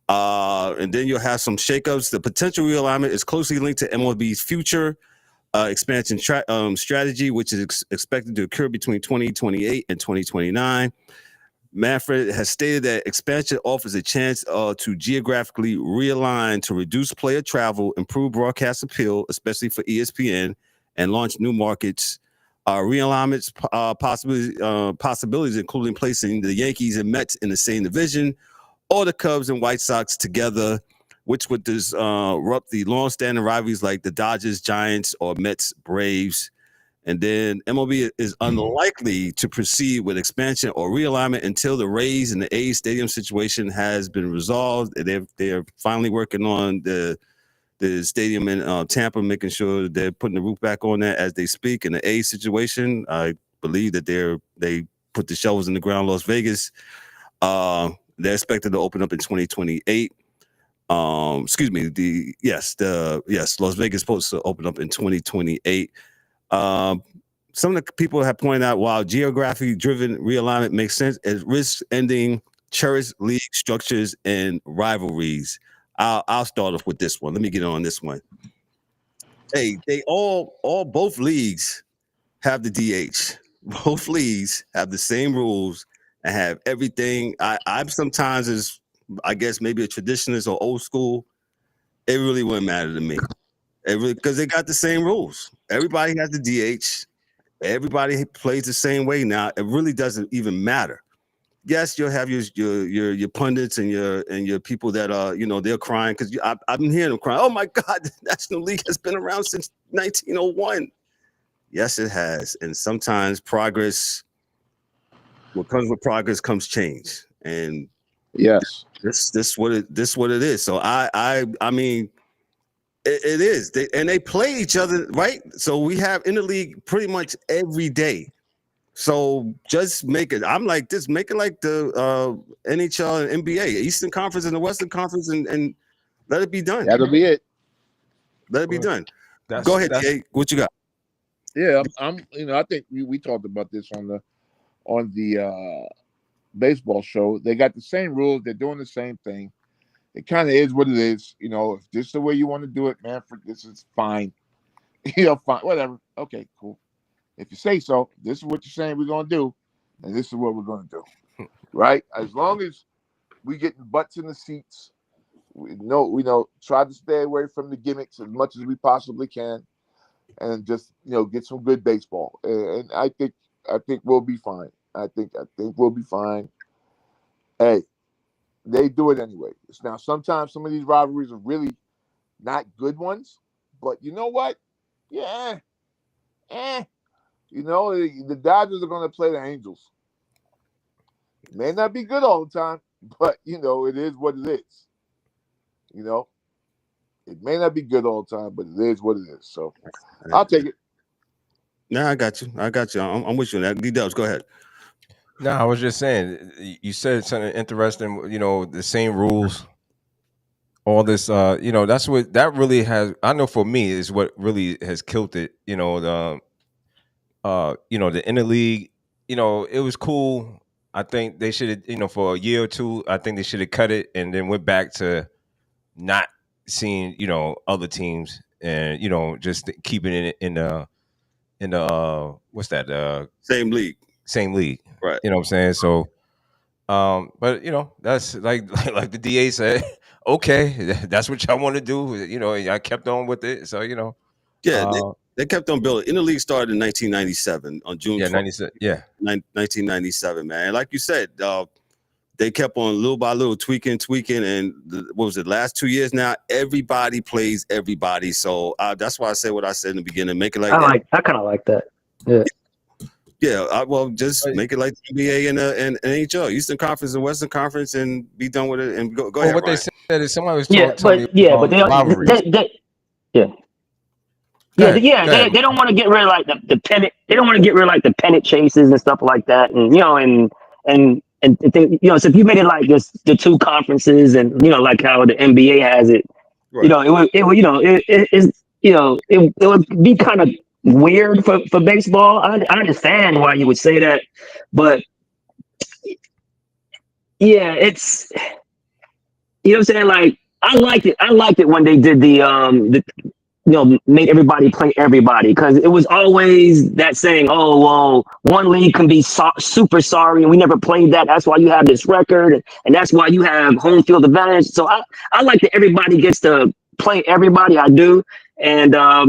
And then you'll have some shakeups. The potential realignment is closely linked to MLB's future expansion strategy, which is expected to occur between 2028 and 2029. Manfred has stated that expansion offers a chance to geographically realign to reduce player travel, improve broadcast appeal, especially for ESPN, and launch new markets. Realignments possibilities including placing the Yankees and Mets in the same division, or the Cubs and White Sox together, which would disrupt the long-standing rivalries like the Dodgers, Giants, or Mets, Braves. And then MLB is unlikely to proceed with expansion or realignment until the Rays and the A's stadium situation has been resolved. They're finally working on the stadium in Tampa, making sure that they're putting the roof back on that as they speak. In the A's situation, I believe that they put the shovels in the ground. Las Vegas, they're expected to open up in 2028. Las Vegas is supposed to open up in 2028. Some of the people have pointed out while geographically driven realignment makes sense, it risks ending cherished league structures and rivalries. I'll start off with this one. Let me get on this one. Hey, they both leagues have the DH. Both leagues have the same rules and have everything. I'm sometimes is, I guess, maybe a traditionalist or old school. It really wouldn't matter to me. Because they got the same rules. Everybody has the DH. Everybody plays the same way now. It really doesn't even matter. Yes, you'll have your pundits and your people that are, they're crying because I've been hearing them crying. Oh my God, the National League has been around since 1901. Yes, it has. And sometimes what comes with progress comes change. And yes, this what it is. So I mean. It is. They play each other, right? So we have in the league pretty much every day. So just make it. I'm like this. Make it like the NHL and NBA, Eastern Conference and the Western Conference, and let it be done. That'll be it. Let it be done. Go ahead, Jay. What you got? Yeah, I'm. I think we talked about this on the baseball show. They got the same rules. They're doing the same thing. It kind of is what it is. You know, if this is the way you want to do it, Manfred, this is fine. Fine, whatever. Okay, cool. If you say so, this is what you're saying we're going to do, and this is what we're going to do. Right? As long as we getting butts in the seats, we know, try to stay away from the gimmicks as much as we possibly can, and just get some good baseball. And I think we'll be fine. I think we'll be fine. Hey, they do it anyway. Now, sometimes some of these rivalries are really not good ones, but you know what? Yeah, the Dodgers are going to play the Angels. It may not be good all the time, but it is what it is. It may not be good all the time, but it is what it is. So I'll take it. No, I got you. I'm with you on that. D-Dubs, go ahead. No, I was just saying, you said something interesting, the same rules, all this, that's what that really has, I know for me, is what really has killed it. The interleague, it was cool. I think they should have, for a year or two, I think they should have cut it and then went back to not seeing, other teams and, just keeping it in the what's that? Same league. Right. You know what I'm saying? So, but that's like the DA said, okay, that's what y'all want to do. I kept on with it. So, yeah, they kept on building. Interleague started in 1997 on June 12th. 1997, man. Like you said, they kept on little by little tweaking, and what was it? Last 2 years now, everybody plays everybody. So that's why I said what I said in the beginning. Make it like I kind of like that. Yeah. Yeah, just make it like the NBA and NHL, Eastern Conference and Western Conference, and be done with it. And go ahead. What Ryan. they said is somebody was but they don't want to get rid of like the pennant. They don't want to get rid of like the pennant chases and stuff like that. And so if you made it like just the two conferences and like how the NBA has it, right. It would be kind of weird for baseball. I understand why you would say that, but yeah, it's what I'm saying. Like I liked it when they did the made everybody play everybody, because it was always that saying, oh well, one league can be super sorry and we never played that. That's why you have this record, and that's why you have home field advantage. So I like that everybody gets to play everybody. I do, and I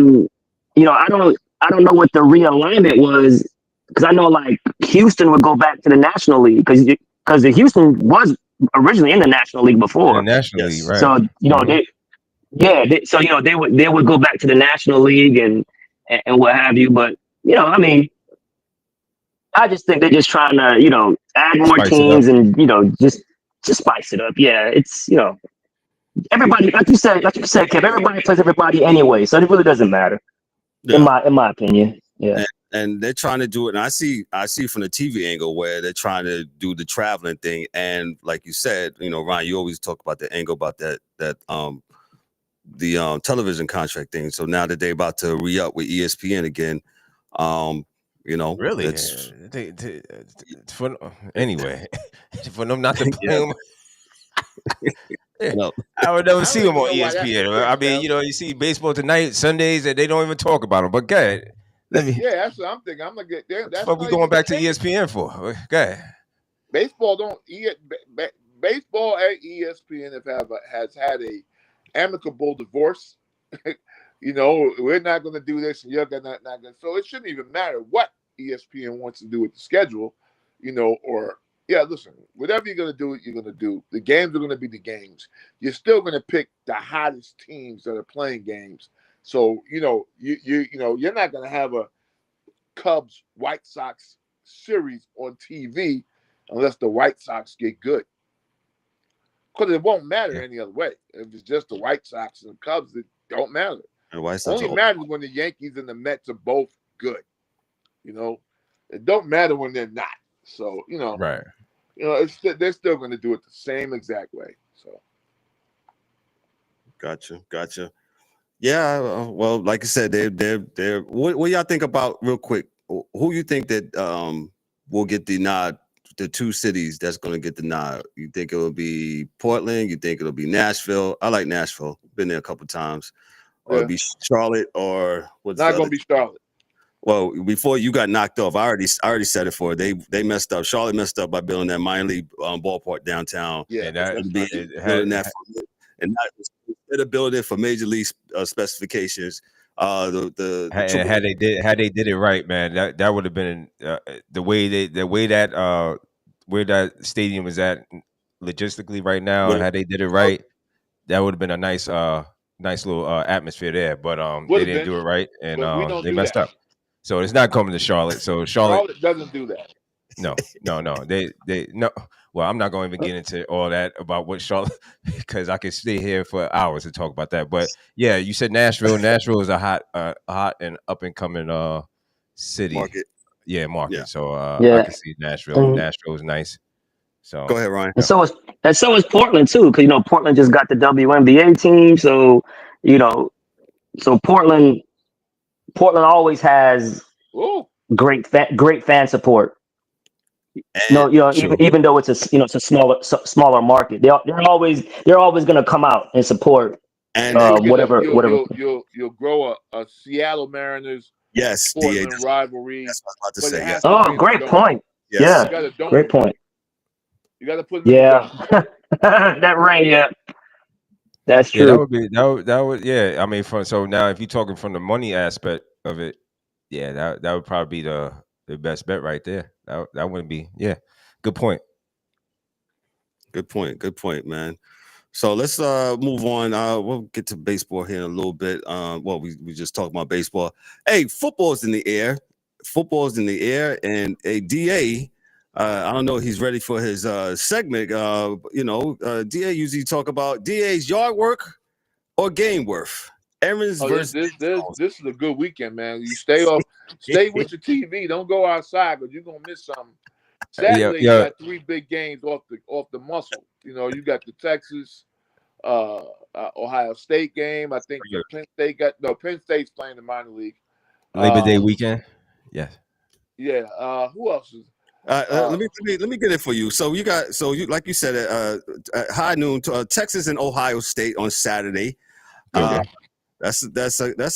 don't know what the realignment was, because I know like Houston would go back to the National League because the Houston was originally in the National League before. The National League, right? So they would go back to the National League and what have you. But I just think they're just trying to add more teams and just spice it up. Yeah, it's everybody, like you said, Kev, everybody plays everybody anyway, so it really doesn't matter. Yeah. In my opinion, yeah. And they're trying to do it, and I see from the TV angle where they're trying to do the traveling thing. And like you said, Ryan, you always talk about the angle about that the television contract thing. So now that they're about to re-up with ESPN again, really, anyway, for them not to play them. No. I would never see them on ESPN. I mean, you see Baseball Tonight Sundays that they don't even talk about them. But go ahead. That's what I'm thinking. I'm gonna get there. That's what we going back to ESPN for. Go ahead. Baseball Baseball at ESPN has had a amicable divorce. We're not going to do this, and you're not going to. So it shouldn't even matter what ESPN wants to do with the schedule, listen, whatever you're going to do, you're going to do. The games are going to be the games. You're still going to pick the hottest teams that are playing games. So, you're not going to have a Cubs White Sox series on TV unless the White Sox get good. Because it won't matter any other way. If it's just the White Sox and the Cubs, it don't matter. And White Sox only matters when the Yankees and the Mets are both good. It don't matter when they're not. So, right. They're still going to do it the same exact way. So, gotcha. Yeah, well, like I said, they're. What y'all think about real quick? Who you think that will get the nod the two cities that's going to get the nod? You think it will be Portland? You think it'll be Nashville? I like Nashville. Been there a couple times. Or it'll be Charlotte or what's not going to be Charlotte. Well, before you got knocked off, I already said it for they messed up. Charlotte messed up by building that minor league ballpark downtown. Yeah, and instead of building it for major league specifications, had they did it right, man, that would have been the way that where that stadium is at logistically right now. And had they did it right, that would have been a nice little atmosphere there. But they didn't do it right, and they messed up. So it's not coming to Charlotte. So Charlotte doesn't do that. No. They no. Well, I'm not going to even get into all that about what Charlotte, because I could stay here for hours to talk about that. But yeah, you said Nashville. Nashville is a hot and up and coming city. Market. Yeah, market. Yeah. So I can see Nashville. Mm-hmm. Nashville is nice. So go ahead, Ryan. And so is Portland too, because Portland just got the WNBA team. So so Portland always has great fan support. Even though it's a it's a smaller market, they're always going to come out and support and whatever. You'll grow a Seattle Mariners Portland rivalry. That's what I was about to say. Oh, great point. Yes. Yeah, great point. You got to put that rain. Yeah, that's true. Yeah, that would yeah. I mean, so now if you're talking from the money aspect of it, yeah, that would probably be the best bet right there. That wouldn't be Good point. Good point, man. So let's move on. We'll get to baseball here in a little bit. Well, we just talked about baseball. Hey, football's in the air. And a DA. I don't know if he's ready for his segment. DA usually talk about DA's yard work or game worth. This is a good weekend, man. You stay with your TV. Don't go outside because you're gonna miss something. Saturday, you got 3 big games off the muscle. You got the Texas, Ohio State game. I think Penn State's playing the minor league. Labor Day weekend. Yes. Yeah. Who else is? Let me get it for you. So you like you said at high noon, Texas and Ohio State on Saturday. That's a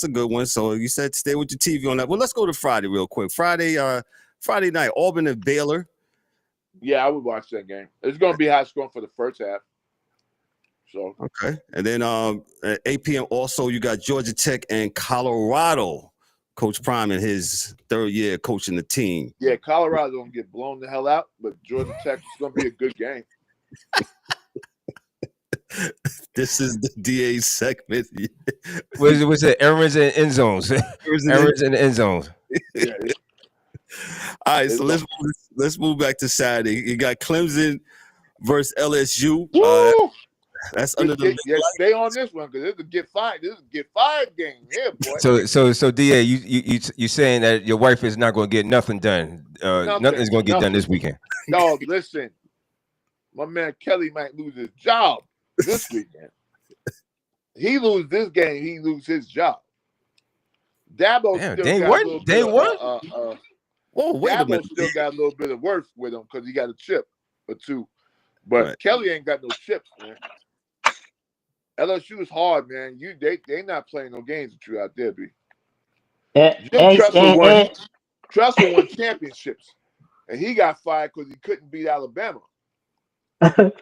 good one. So you said stay with your TV on that. Well, let's go to Friday real quick. Friday night, Auburn and Baylor. Yeah, I would watch that game. It's going to be high scoring for the first half. So okay, and then at 8 p.m. also you got Georgia Tech and Colorado. Coach Prime in his 3rd year coaching the team. Yeah, Colorado's going to get blown the hell out, but Georgia Tech is going to be a good game. This is the DA segment. What's it? Errors and end zones. Errors in the end zones. Yeah. All right, so let's move back to Saturday. You got Clemson versus LSU. That's under the stay on this one because this is a get five. This is a get 5 game. Yeah, boy. So DA, you saying that your wife is not going to get nothing done. Nothing's going to get done this weekend. No, listen. My man Kelly might lose his job this weekend. He lose this game, he lose his job. Dabo still got a little bit of worth with him because he got a chip or 2. But right. Kelly ain't got no chips, man. LSU is hard, man. They not playing no games with you out there, B. Tressel won championships, and he got fired because he couldn't beat Alabama. Not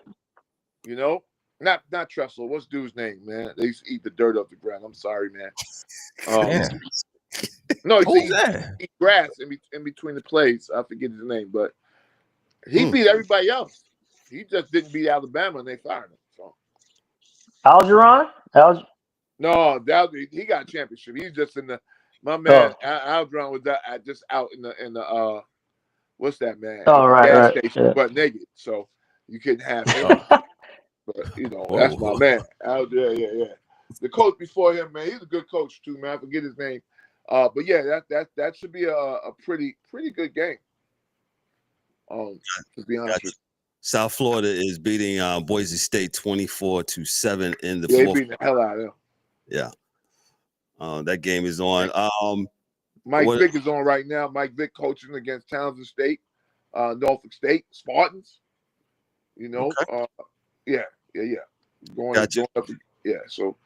Tressel. What's dude's name, man? They used to eat the dirt off the ground. I'm sorry, man. No, he eat grass in between the plays. I forget his name, but he beat everybody else. He just didn't beat Alabama, and they fired him. So. Algeron? No, he got a championship. He's just in the. My man Algeron was just out in the what's that, man? Gas station, but naked, so you couldn't have him. But that's my man. Yeah. The coach before him, man, he's a good coach too, man. I forget his name. But yeah, that should be a pretty good game. To be honest with you. South Florida is beating Boise State 24-7 in the fourth. They beating the hell out of them. Yeah. That game is on. Mike Vick is on right now. Mike Vick coaching against Townsend State. Norfolk State Spartans. You know, Okay. yeah. Going Gotcha. up. So.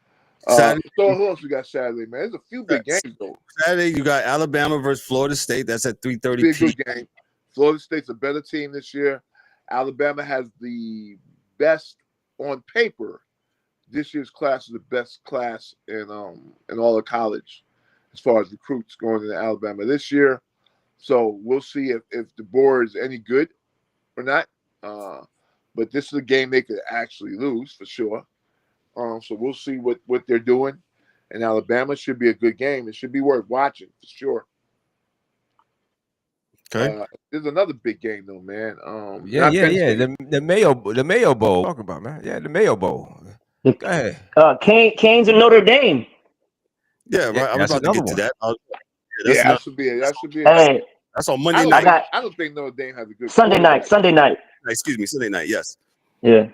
Saturday, So who else we got Saturday, man? There's a few big games though. Saturday, you got Alabama versus Florida State. That's at 3:30 Big p.m. good game. Florida State's a better team this year. Alabama has the best on paper. This year's class is the best class in all of college as far as recruits going into Alabama this year. So we'll see if the board is any good or not. But this is a game they could actually lose for sure. So we'll see what they're doing. And Alabama should be a good game. It should be worth watching for sure. Okay. There's another big game though, man. The Mayo Bowl. Talking about, man. Yeah, the Mayo Bowl. Go ahead. Canes and Notre Dame. Yeah, right. I was about to get to that. That should be it. Hey, that's on Monday night. I don't think Notre Dame has a good Sunday night. Excuse me, Sunday night. Yes. Yeah.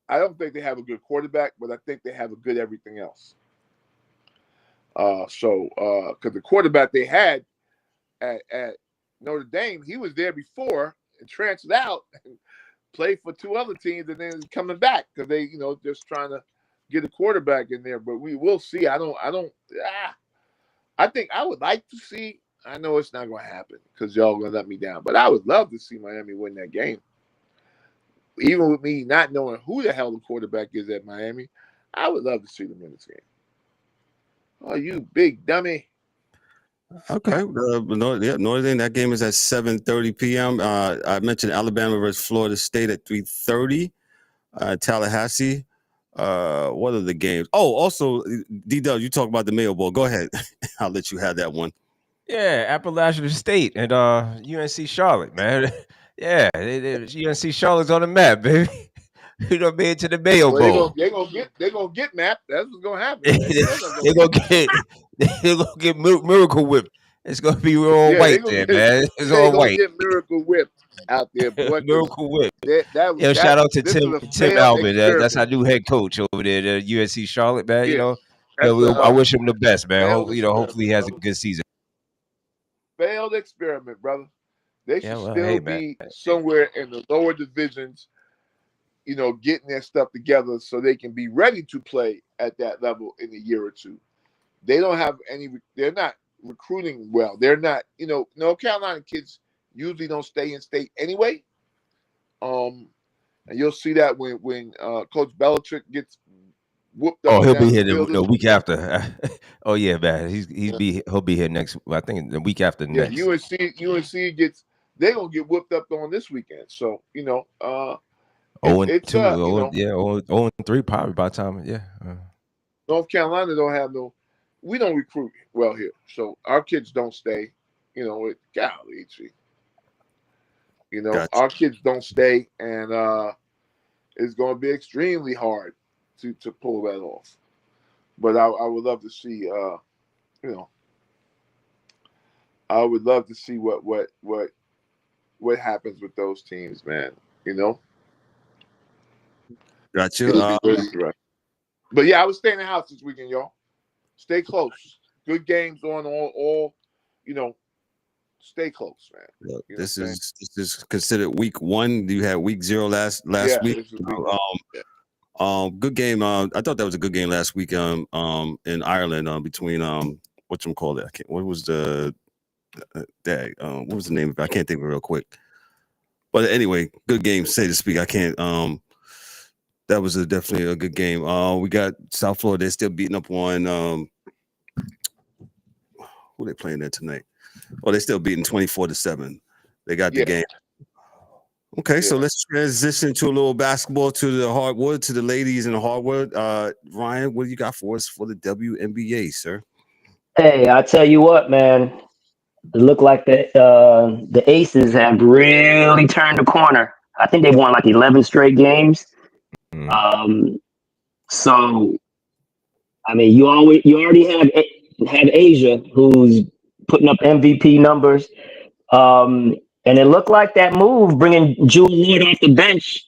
I don't think they have a good quarterback, but I think they have a good everything else. Because the quarterback they had at Notre Dame, he was there before and transferred out and played for two other teams and then coming back because they, just trying to get a quarterback in there. But we will see. I think I would like to see. I know it's not going to happen because y'all going to let me down, but I would love to see Miami win that game. Even with me not knowing who the hell the quarterback is at Miami, I would love to see them in this game. Oh, you big dummy. Okay. Notre Dame, that game is at 7:30 p.m. I mentioned Alabama versus Florida State at 3:30. Tallahassee. What are the games? Oh, also, D-Dub, you talk about the Mayo Bowl. Go ahead. I'll let you have that one. Yeah, Appalachian State and UNC Charlotte, man. Yeah, UNC Charlotte's on the map, baby. You done made it to the Mayo Bowl. They're gonna get mapped. That's what's gonna happen. They're gonna get Miracle Whip. It's gonna be all white there, man. It's all white. Get Miracle Whip out there, boy. Miracle Whip. Shout out to Tim Albin. That's our new head coach over there, the UNC Charlotte, man. I wish him the best, man. Hopefully he has a good season. Failed experiment, brother. They should still be somewhere in the lower divisions, getting their stuff together so they can be ready to play at that level in a year or two. They don't have they're not recruiting well. They're not, North Carolina kids usually don't stay in state anyway. And you'll see that when Coach Belichick gets whooped up. Oh, he'll be here the week after. Oh yeah, man. He'll be here next. I think the week after next. UNC gets. They're gonna get whooped up on this weekend. So 0-2, 0-3 probably by the time. North Carolina don't have we don't recruit well here, so our kids don't stay. Golly, gotcha. Our kids don't stay, and it's going to be extremely hard to pull that off. But I would love to see, I would love to see what happens with those teams, man. Got you. But yeah, I was staying in the house this weekend, y'all. Stay close. Good games on all. Stay close, man. Look, this is considered week 1. You had week 0 last week. Good game. I thought that was a good game last week. In Ireland, between whatchamacallit. What was the what was the name of it? I can't think of it real quick. But anyway, good game, so to speak. I can't. That was definitely a good game. We got South Florida. They're still beating up on who they playing there tonight? Well, they're still beating 24-7. They got the game. Okay, so let's transition to a little basketball, to the hardwood, to the ladies in the hardwood. Ryan, what do you got for us for the WNBA, sir? Hey, I tell you what, man. It looked like the Aces have really turned the corner. I think they've won like 11 straight games. So, I mean, you already have Asia, who's putting up MVP numbers. And it looked like that move, bringing Jewel Lloyd off the bench,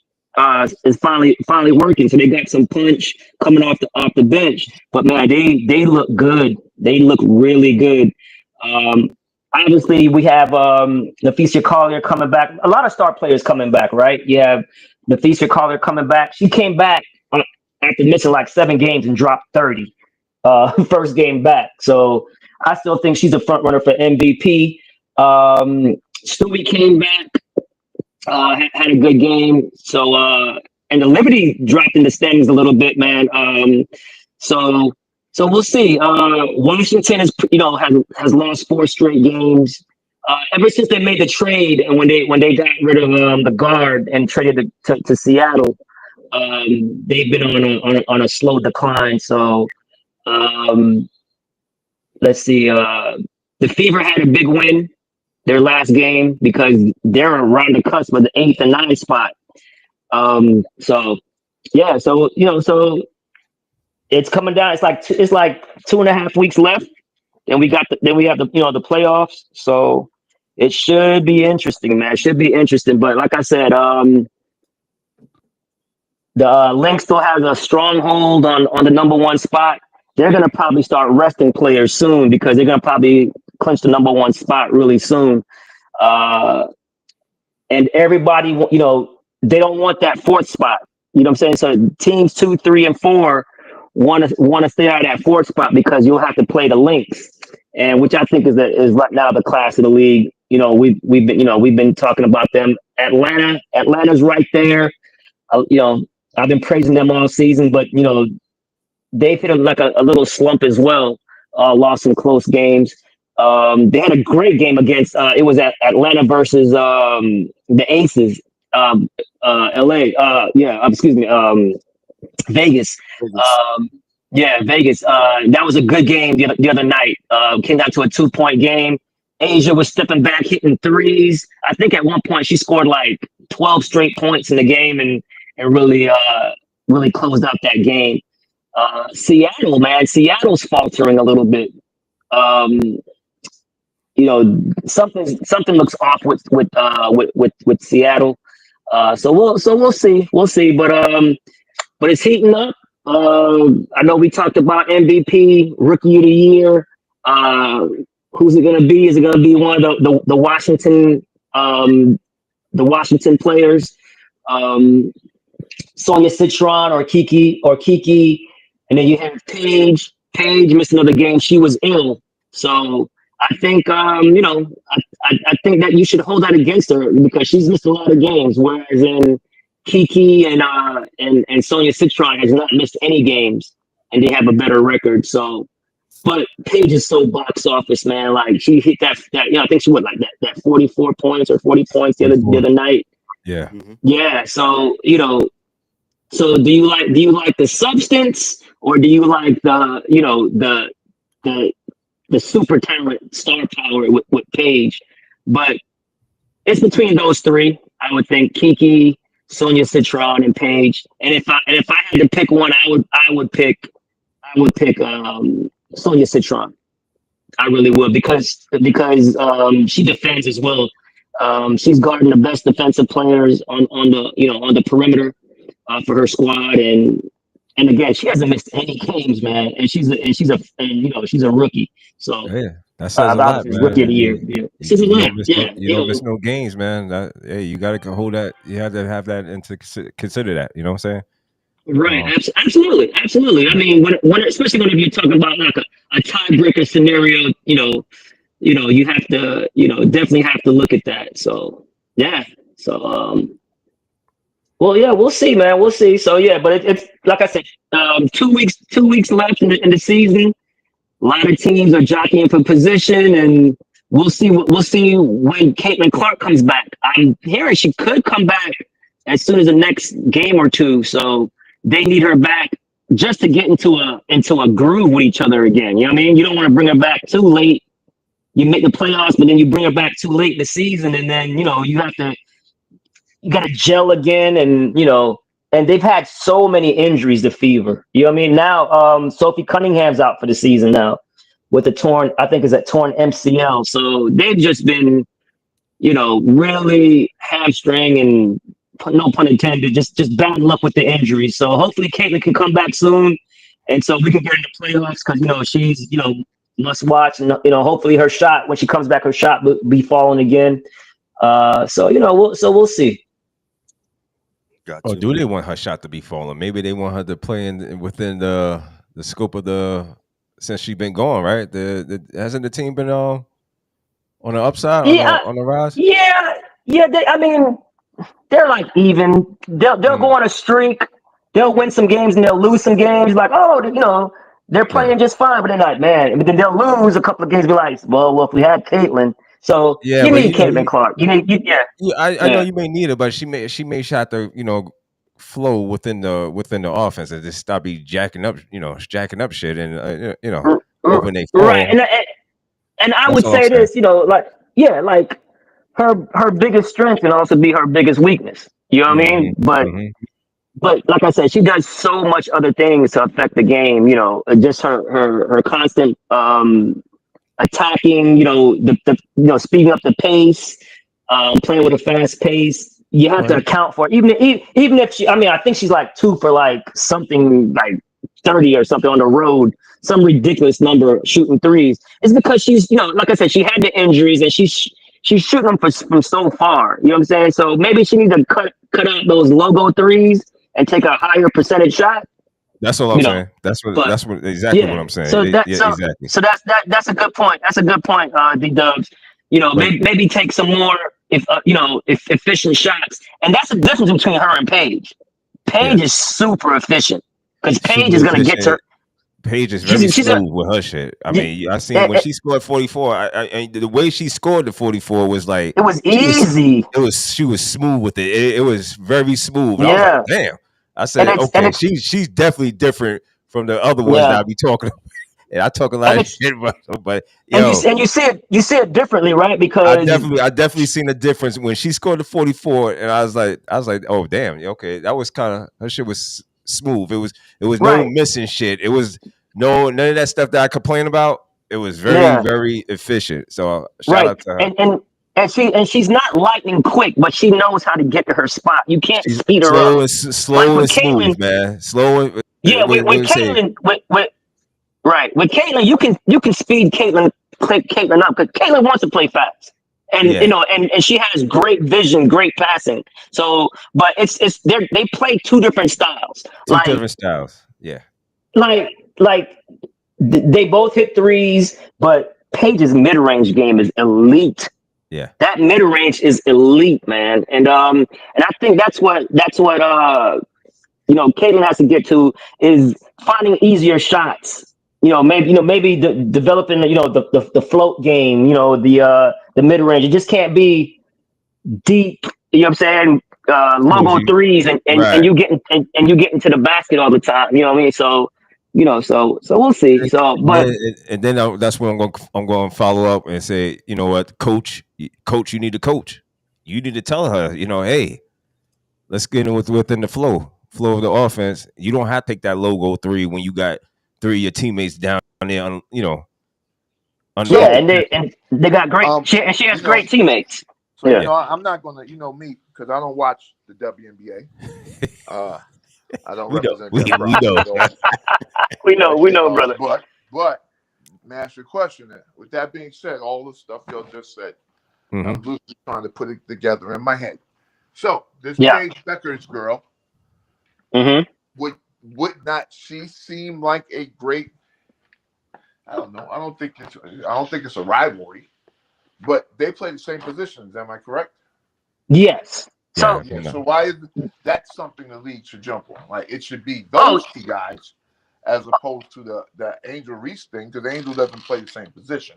is finally working. So they got some punch coming off the bench. But man, they look good. They look really good. obviously we have Nafisa Collier coming back. A lot of star players coming back, right? You have Nafisa Collier coming back. She came back after missing like 7 games and dropped 30 first game back. So I still think she's a front runner for MVP. Stewie came back, had a good game. So and the Liberty dropped in the standings a little bit, man. So we'll see. Washington has lost 4 straight games. Ever since they made the trade and when they got rid of the guard and traded to Seattle, they've been on a slow decline. So let's see. The Fever had a big win their last game because they're around the cusp of the 8th and 9th spot. So it's coming down. It's like 2.5 weeks left, and we have the playoffs. So it should be interesting, man. It should be interesting. But like I said, the Lynx still has a stronghold on the number 1 spot. They're gonna probably start resting players soon because they're gonna probably clinch the number 1 spot really soon. And everybody, they don't want that 4th spot. You know what I'm saying? So teams 2, 3, and 4 want to stay out of that 4th spot because you'll have to play the Lynx, and which I think is right now the class of the league. We've been talking about them. Atlanta's right there. I've been praising them all season, but they've hit a little slump as well. Lost some close games. They had a great game against. It was at Atlanta versus the Aces. LA. Vegas. Vegas. That was a good game the other night. Came down to a 2-point game. Asia was stepping back, hitting threes. I think at one point she scored like 12 straight points in the game and really closed out that game. Seattle, man, Seattle's faltering a little bit. Something looks off with Seattle. So we'll see, but it's heating up. I know we talked about MVP, Rookie of the Year. Who's it going to be? Is it going to be one of the Washington players? Sonia Citron or Kiki, and then you have Paige. Paige missed another game. She was ill, so I think I think that you should hold that against her because she's missed a lot of games, whereas in Kiki and Sonia Citron has not missed any games, and they have a better record. So, but Paige is so box office, man. Like she hit that I think she went like that 44 points or 40 points the other night. Yeah. Yeah. So so do you like the substance or do you like the super talent star power with Paige? But it's between those 3. I would think Kiki, Sonia Citron, and Paige. And if I had to pick one, I would pick Sonia Citron. I really would because she defends as well. She's guarding the best defensive players on the perimeter for her squad, and again, she hasn't missed any games, man. And she's a rookie. So yeah, that says a lot, man. Rookie of the Year. Yeah. You don't miss no games, man. You got to hold that. You have to have that into consider that. You know what I'm saying? Right. Absolutely. I mean, when especially when you're talking about like a tiebreaker scenario, you have to, definitely have to look at that. So yeah. So well, yeah, we'll see, man. We'll see. So yeah, but it's like I said, 2 weeks left in the season. A lot of teams are jockeying for position, and we'll see when CaitlinClark comes back. I'm hearing she could come back as soon as the next game or two. So they need her back just to get into a groove with each other again. You know what I mean? You don't want to bring her back too late. You make the playoffs, but then you bring her back too late in the season, and then you got to gel again, and and they've had so many injuries, the Fever. You know what I mean? Now, Sophie Cunningham's out for the season now with the torn MCL. So they've just been, really hamstring and no pun intended, just bad luck with the injuries. So hopefully Caitlin can come back soon, and so we can get into playoffs because she's must watch. And hopefully her shot when she comes back, her shot will be falling again. So we'll see. Or do they want her shot to be falling? Maybe they want her to play within the scope of since she's been gone, right? Hasn't the team been on the upside, on the rise? Yeah. They're like even. They'll go on a streak. They'll win some games and they'll lose some games. Like, they're playing just fine, but they're not, man. But then they'll lose a couple of games. Be like, well, if we had Caitlin, so you need CaitlinClark. I know you may need her, but she may shot to flow within the offense and just stop jacking up shit and open they fall. Right. And I would say this, like her biggest strength can also be her biggest weakness. You know what I mean? But like I said, she does so much other things to affect the game. Just her constant attacking. The speeding up the pace, playing with a fast pace. You have to account for it. Even if she. I think she's like 2 for like something like 30 or something on the road. Some ridiculous number shooting threes. It's because she's like I said, she had the injuries and she's shooting them from so far. You know what I'm saying? So maybe she needs to cut out those logo threes and take a higher percentage shot. That's all I'm saying. That's exactly what I'm saying. Exactly. So that's a good point. That's a good point, D-Dubs. Maybe take some more if efficient shots. And that's the difference between her and Paige. Paige is super efficient because Paige is going to get to. Paige is very smooth with her shit. I mean, I seen when she scored 44. I the way she scored the 44 was like it was easy. She was smooth with it. It was very smooth. Yeah. I was like, damn. I said, okay, she's definitely different from the other ones that I be talking about. And I talk a lot of shit about her, but you see it differently, right? Because I definitely seen the difference when she scored the 44, and I was like, oh damn, okay, that was kind of her shit was smooth. It was no missing shit. It was none of that stuff that I complain about. It was very efficient. So shout out to her. And she's not lightning quick, but she knows how to get to her spot. You can't speed her up. Slow and smooth, man. Slow and with Caitlin, with Caitlin, you can speed Caitlin up because Caitlin wants to play fast, and and she has great vision, great passing. So, but they play two different styles. Yeah. Like they both hit threes, but Paige's mid-range game is elite. Yeah, that mid-range is elite, man, and I think that's what Caitlin has to get to is finding easier shots. Maybe developing the float game. The mid-range. It just can't be deep. You know what I'm saying? Logo threes and you get into the basket all the time. You know what I mean? So we'll see. So, but and then that's when I'm going to follow up and say, you know what, coach, you need to coach. You need to tell her, hey, let's get in within the flow of the offense. You don't have to take that logo three when you got three of your teammates down there, and they got great. She has great teammates. So I'm not gonna, me, because I don't watch the WNBA. I don't represent. We know, brother. But may I ask you a question then? With that being said, all the stuff y'all just said, I'm loosely trying to put it together in my head. So this PaigeBueckers girl, would not she seem like a great? I don't know. I don't think it's a rivalry, but they play the same positions. Am I correct? Yes. So why is that something the league should jump on? Like it should be those two guys as opposed to the Angel Reese thing, because Angel doesn't play the same position.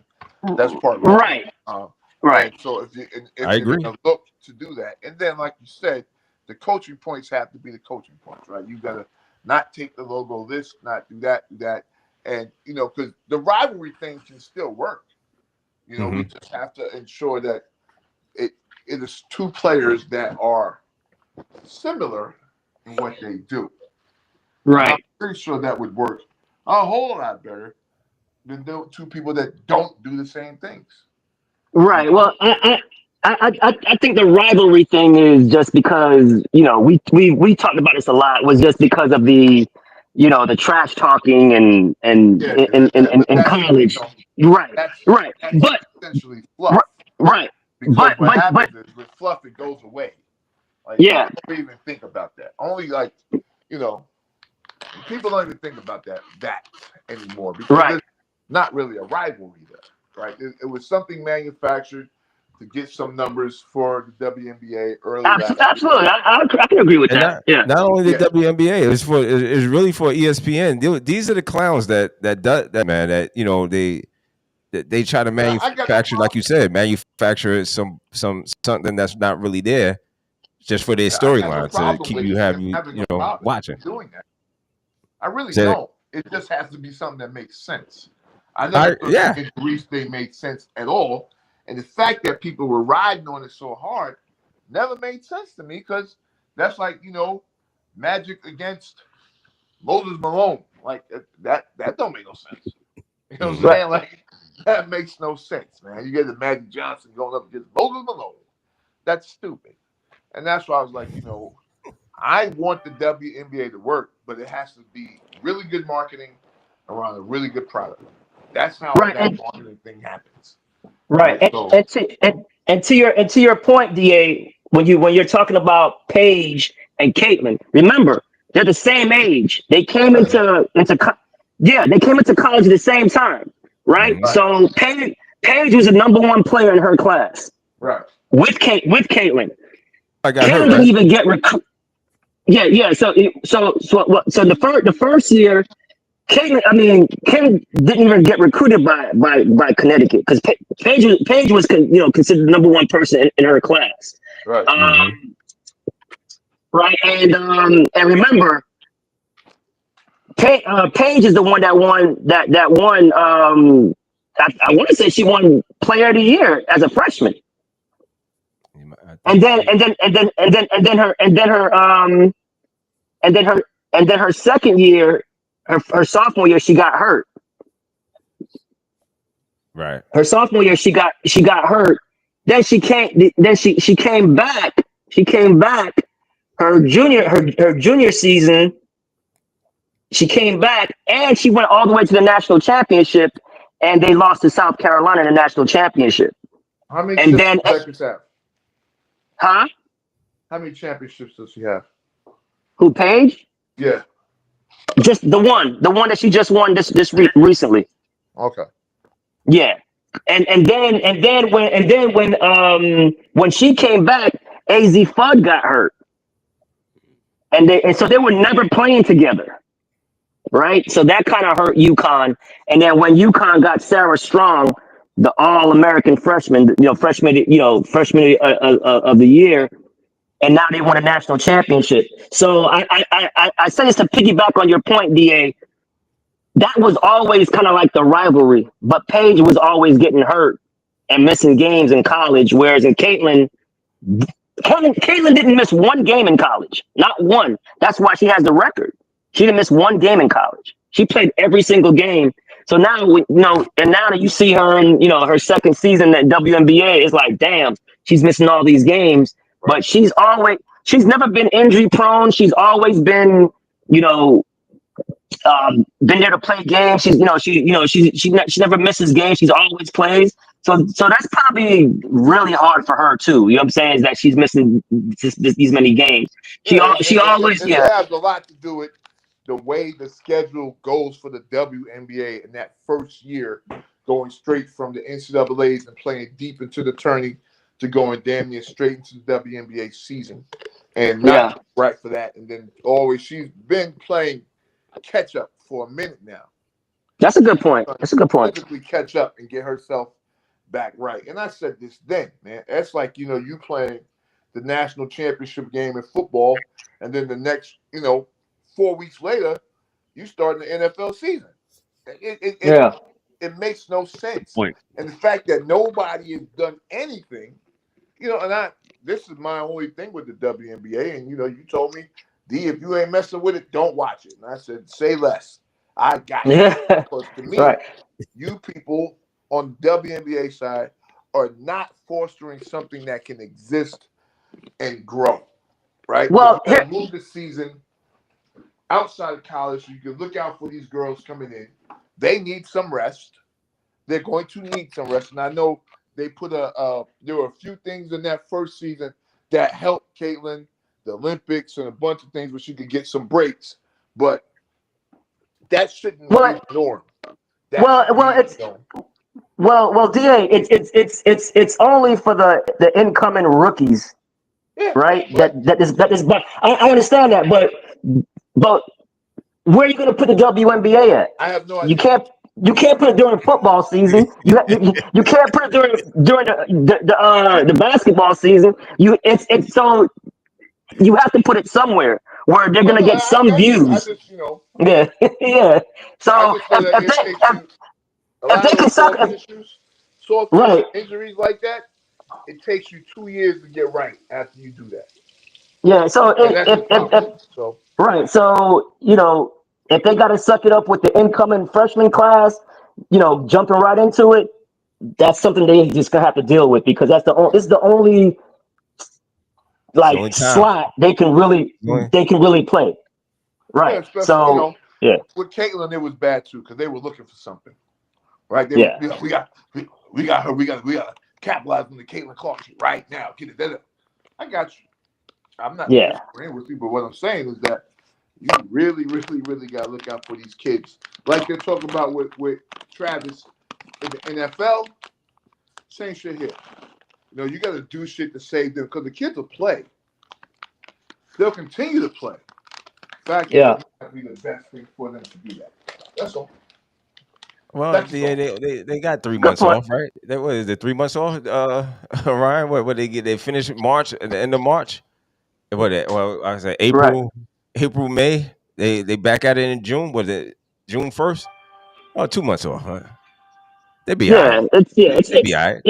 That's part of it. Right. Right. So if you're going to look to do that, and then like you said, the coaching points have to be the coaching points, right? You got to not take the logo this, not do that, and because the rivalry thing can still work. We just have to ensure that it is two players that are similar in what they do. Right. I'm pretty sure that would work a whole lot better than two people that don't do the same things. Right. Well, I think the rivalry thing is just because we talked about this a lot. Was just because of the the trash talking and in college. Right. That's But essentially fluff. right. Because what But happens is with fluff, it goes away. Like, yeah. people don't even think about that. Only like, people don't even think about that anymore because Right. it's not really a rivalry there, right? It was something manufactured to get some numbers for the WNBA early last year. Absolutely. I can agree with And that. Yeah. not only the WNBA, it was really for ESPN. These are the clowns that man, that they try to manufacture, like you said, manufacture something that's not really there, just for their storyline to keep you watching. Doing that, I really don't. It just has to be something that makes sense. I never thought the Reese thing made sense at all, and the fact that people were riding on it so hard never made sense to me because that's like Magic against Moses Malone. Like that don't make no sense. You know what I'm saying? Like that makes no sense, man. You get the Magic Johnson going up against Moses Malone. That's stupid. And that's why I was like, I want the WNBA to work, but it has to be really good marketing around a really good product. That's how that marketing thing happens. Right. And to your point, DA, when you're talking about Paige and Caitlin, remember they're the same age. They came into college at the same time, right? So Paige was the number 1 player in her class, right? With Caitlin. I got Caitlin her, didn't even get recruited. Yeah. So the first year, Caitlin didn't even get recruited by Connecticut because Paige was considered the number 1 person in her class. Right. Right. And remember, Paige is the one that won that won. I want to say she won Player of the Year as a freshman. And then her second year, her sophomore year, she got hurt. Right. Her sophomore year, she got hurt. Then she came back. She came back her junior season. She came back and she went all the way to the national championship, and they lost to South Carolina in the national championship. How many championships have? Huh? How many championships does she have? Who, Paige? Yeah. Just the one that she just won recently. Okay. Yeah. And then when she came back, AZ Fudd got hurt. And so they were never playing together. Right? So that kind of hurt UConn. And then when UConn got Sarah Strong, the All-American freshman, freshman of the year, and now they won a national championship. So I say this to piggyback on your point, DA. That was always kind of like the rivalry, but Paige was always getting hurt and missing games in college, whereas in Caitlin didn't miss one game in college, not one. That's why she has the record. She didn't miss one game in college. She played every single game. So now, and now that you see her in, her second season at WNBA, it's like, damn, she's missing all these games. But she's never been injury prone. She's always been, been there to play games. She never misses games. She's always plays. So that's probably really hard for her too. You know what I'm saying? Is that she's missing these many games. She always. It has a lot to do with the way the schedule goes for the WNBA in that first year, going straight from the NCAAs and playing deep into the tourney to going damn near straight into the WNBA season, and not right for that. And then she's been playing catch up for a minute now. That's a good point. Physically catch up and get herself back right. And I said this then, man. That's like you playing the national championship game in football, and then the next 4 weeks later, you start the NFL season. It makes no sense. Point. And the fact that nobody has done anything, and this is my only thing with the WNBA. And you told me, D, if you ain't messing with it, don't watch it. And I said, say less. I got it. Because to me, you people on the WNBA side are not fostering something that can exist and grow. Right? Well, move the season outside of college, so you can look out for these girls coming in. They need some rest. they're going to need some rest. And I know they put there were a few things in that first season that helped Caitlin, the Olympics and a bunch of things where she could get some breaks, but that shouldn't be the norm. Well, DA, it's only for the incoming rookies, right? That is, but I understand that, but where are you going to put the WNBA at? I have no idea. You can't put it during football season. You can't put it during the basketball season. So you have to put it somewhere where they're going to get some views. Yeah, yeah. So if they can suck right injuries like that, it takes you 2 years to get right after you do that. Yeah. So right. So if they got to suck it up with the incoming freshman class, jumping right into it, that's something they just gonna have to deal with because this is the only slot they can really play. Right. Yeah, so with Caitlin, it was bad too because they were looking for something. Right. We got her. We got to capitalize on the CaitlinClark right now. Get it. I got you. I'm not disagreeing with you, but what I'm saying is that you really, really, really got to look out for these kids. Like they're talking about with Travis in the NFL. Same shit here. You got to do shit to save them because the kids will play. They'll continue to play. In fact, it might be the best thing for them to do that. That's all. Well, they got 3 months off, right? What is it? 3 months off, Ryan? What they get? They finish March at the end of March. I said April, May. They back at it in June. Was it June 1st? Oh, 2 months off. Huh? They be all right. They be all right.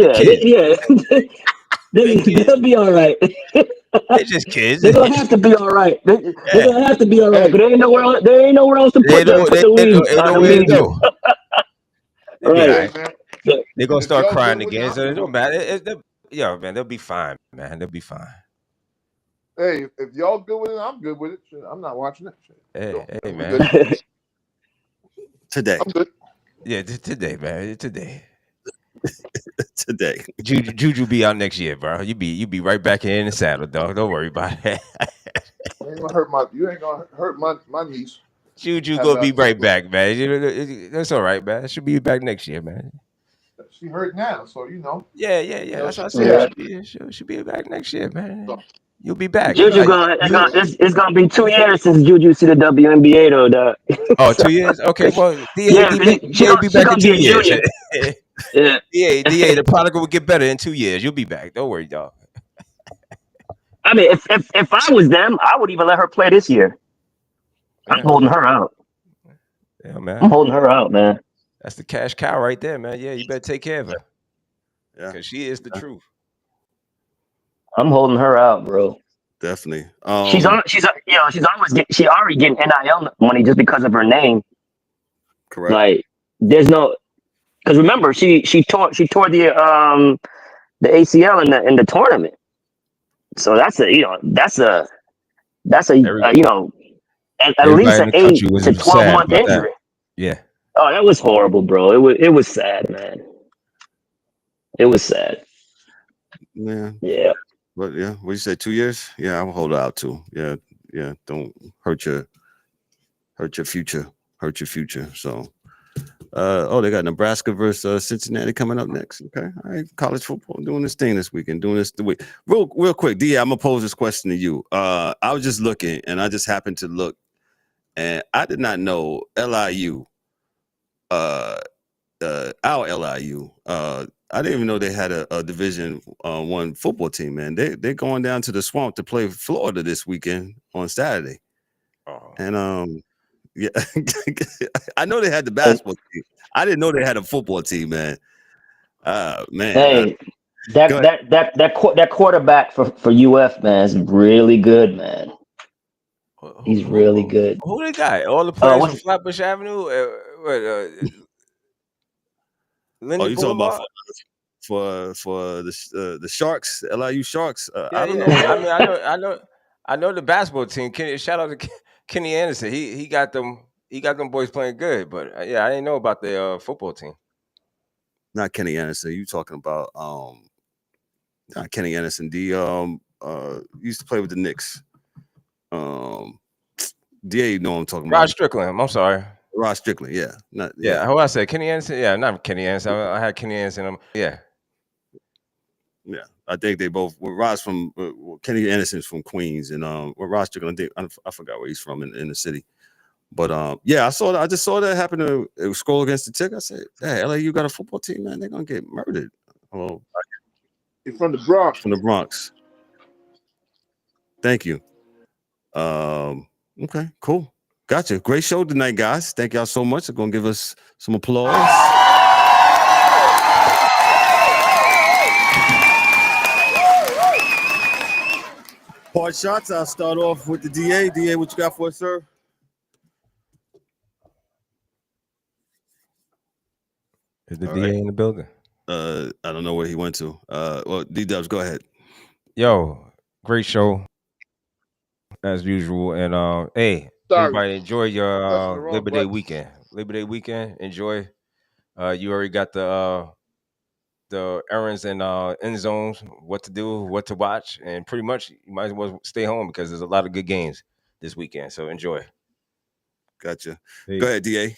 They'll be all right. They're just kids. They're gonna have to be all right. They're gonna have to be all right. But there ain't nowhere else to put the league. Right. They're gonna start crying again, so it don't matter. Man, they'll be fine, man. They'll be fine. Hey, if y'all good with it, I'm good with it. I'm not watching that shit. Hey, man. Today. I'm good. Yeah, today, man. Today. Today. Juju be out next year, bro. You be right back in the saddle, dog. Don't worry about it. You ain't gonna hurt my niece. Juju gonna be right back, man. That's all right, man. She'll be back next year, man. She hurt now, so Yeah. That's what I said. She'll be back next year, man. You'll be back. Juju it's gonna be 2 years since Juju see the WNBA though. Dog. Oh, 2 years? Okay, well, DA be back in 2 years. Yeah. DA, the product will get better in 2 years. You'll be back. Don't worry, dog. I mean, if I was them, I would even let her play this year. I'm holding her out. Yeah, man. I'm holding her out, man. That's the cash cow right there, man. Yeah, you better take care of her. Yeah, because she is the truth. I'm holding her out, bro. Definitely. She's already getting NIL money just because of her name. Correct. Like, there's no, because remember she tore the ACL in the tournament. So that's a at least an 8 to 12 month injury. Yeah. Oh, that was horrible, bro. It was sad, man. It was sad. Yeah. Yeah. But yeah, what you say? 2 years? Yeah, I'll hold it out too. Yeah. Don't hurt your future. Hurt your future. So, they got Nebraska versus Cincinnati coming up next. Okay, all right. College football doing this thing this weekend. Doing this the week. Real quick, D. I'm gonna pose this question to you. I was just looking, and I just happened to look, and I did not know LIU. Our LIU. I didn't even know they had a Division 1 football team, man. They're going down to the swamp to play Florida this weekend on Saturday. Oh. And yeah, I know they had the basketball team. I didn't know they had a football team, man. Man. Hey, that quarterback for UF, man, is really good, man. He's really good. Who they got? All the players from Flatbush Avenue? You talking about for the Sharks, LIU Sharks? I don't know. I know the basketball team. Shout out to Kenny Anderson. He got them boys playing good. But I didn't know about the football team. not Kenny Anderson. You talking about not Kenny Anderson. The used to play with the Knicks. DA, you know what I'm talking about. Rod Strickland. I'm sorry. Rod Strickland, yeah. Who I said? Kenny Anderson? Yeah, not Kenny Anderson. I had Kenny Anderson. Yeah. Yeah. I think they both Rod's from Kenny Anderson's from Queens, and Rod Strickland, I forgot where he's from in the city. But I saw that. I just saw that happen to scroll against the tick. I said, hey, LA, you got a football team, man, they're gonna get murdered. Well, He's from the Bronx. From the Bronx. Thank you. Okay, cool. Gotcha. Great show tonight, guys. Thank y'all so much. They're gonna give us some applause. Hard shots. I'll start off with the DA. DA, what you got for us, sir? Is the DA in the building? I don't know where he went to. Well, D-Dubs, go ahead. Yo, great show as usual. And hey, everybody enjoy your Labor Day weekend. Labor Day weekend, enjoy. You already got the errands and end zones, what to do, what to watch, and pretty much you might as well stay home because there's a lot of good games this weekend. So enjoy. Gotcha. Hey. Go ahead, DA.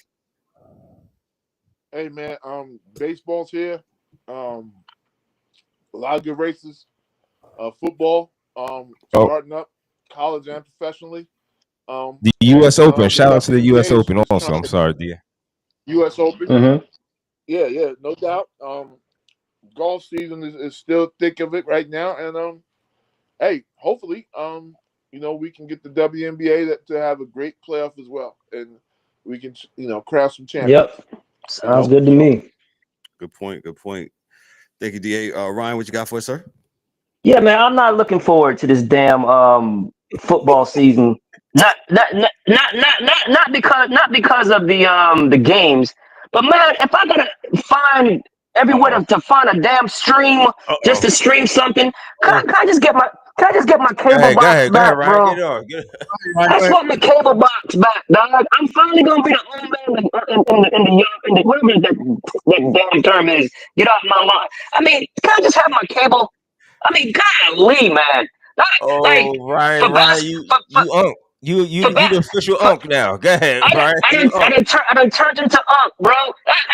Hey man, baseball's here. A lot of good races. Football, starting up, college and professionally. The U.S. Open. Shout out to the U.S. Open also. I'm sorry, DA. U.S. Open. Mm-hmm. Yeah, no doubt. Golf season is still thick of it right now, and hey, hopefully, we can get the WNBA to have a great playoff as well, and we can, craft some champions. Yep, sounds good to me. Good point. Thank you, DA. Ryan, what you got for us, sir? Yeah, man, I'm not looking forward to this damn football season. Not because of the games, but man, if I gotta find everywhere to find a damn stream just to stream something, can I just get my cable box back, bro? I just want my cable box back, dog. I'm finally gonna be the old man in the whatever that damn term is. Get off my lawn. I mean, can I just have my cable? I mean, golly, man. Ryan, you the official unk now. Go ahead, Ryan. I done turned into unk, bro.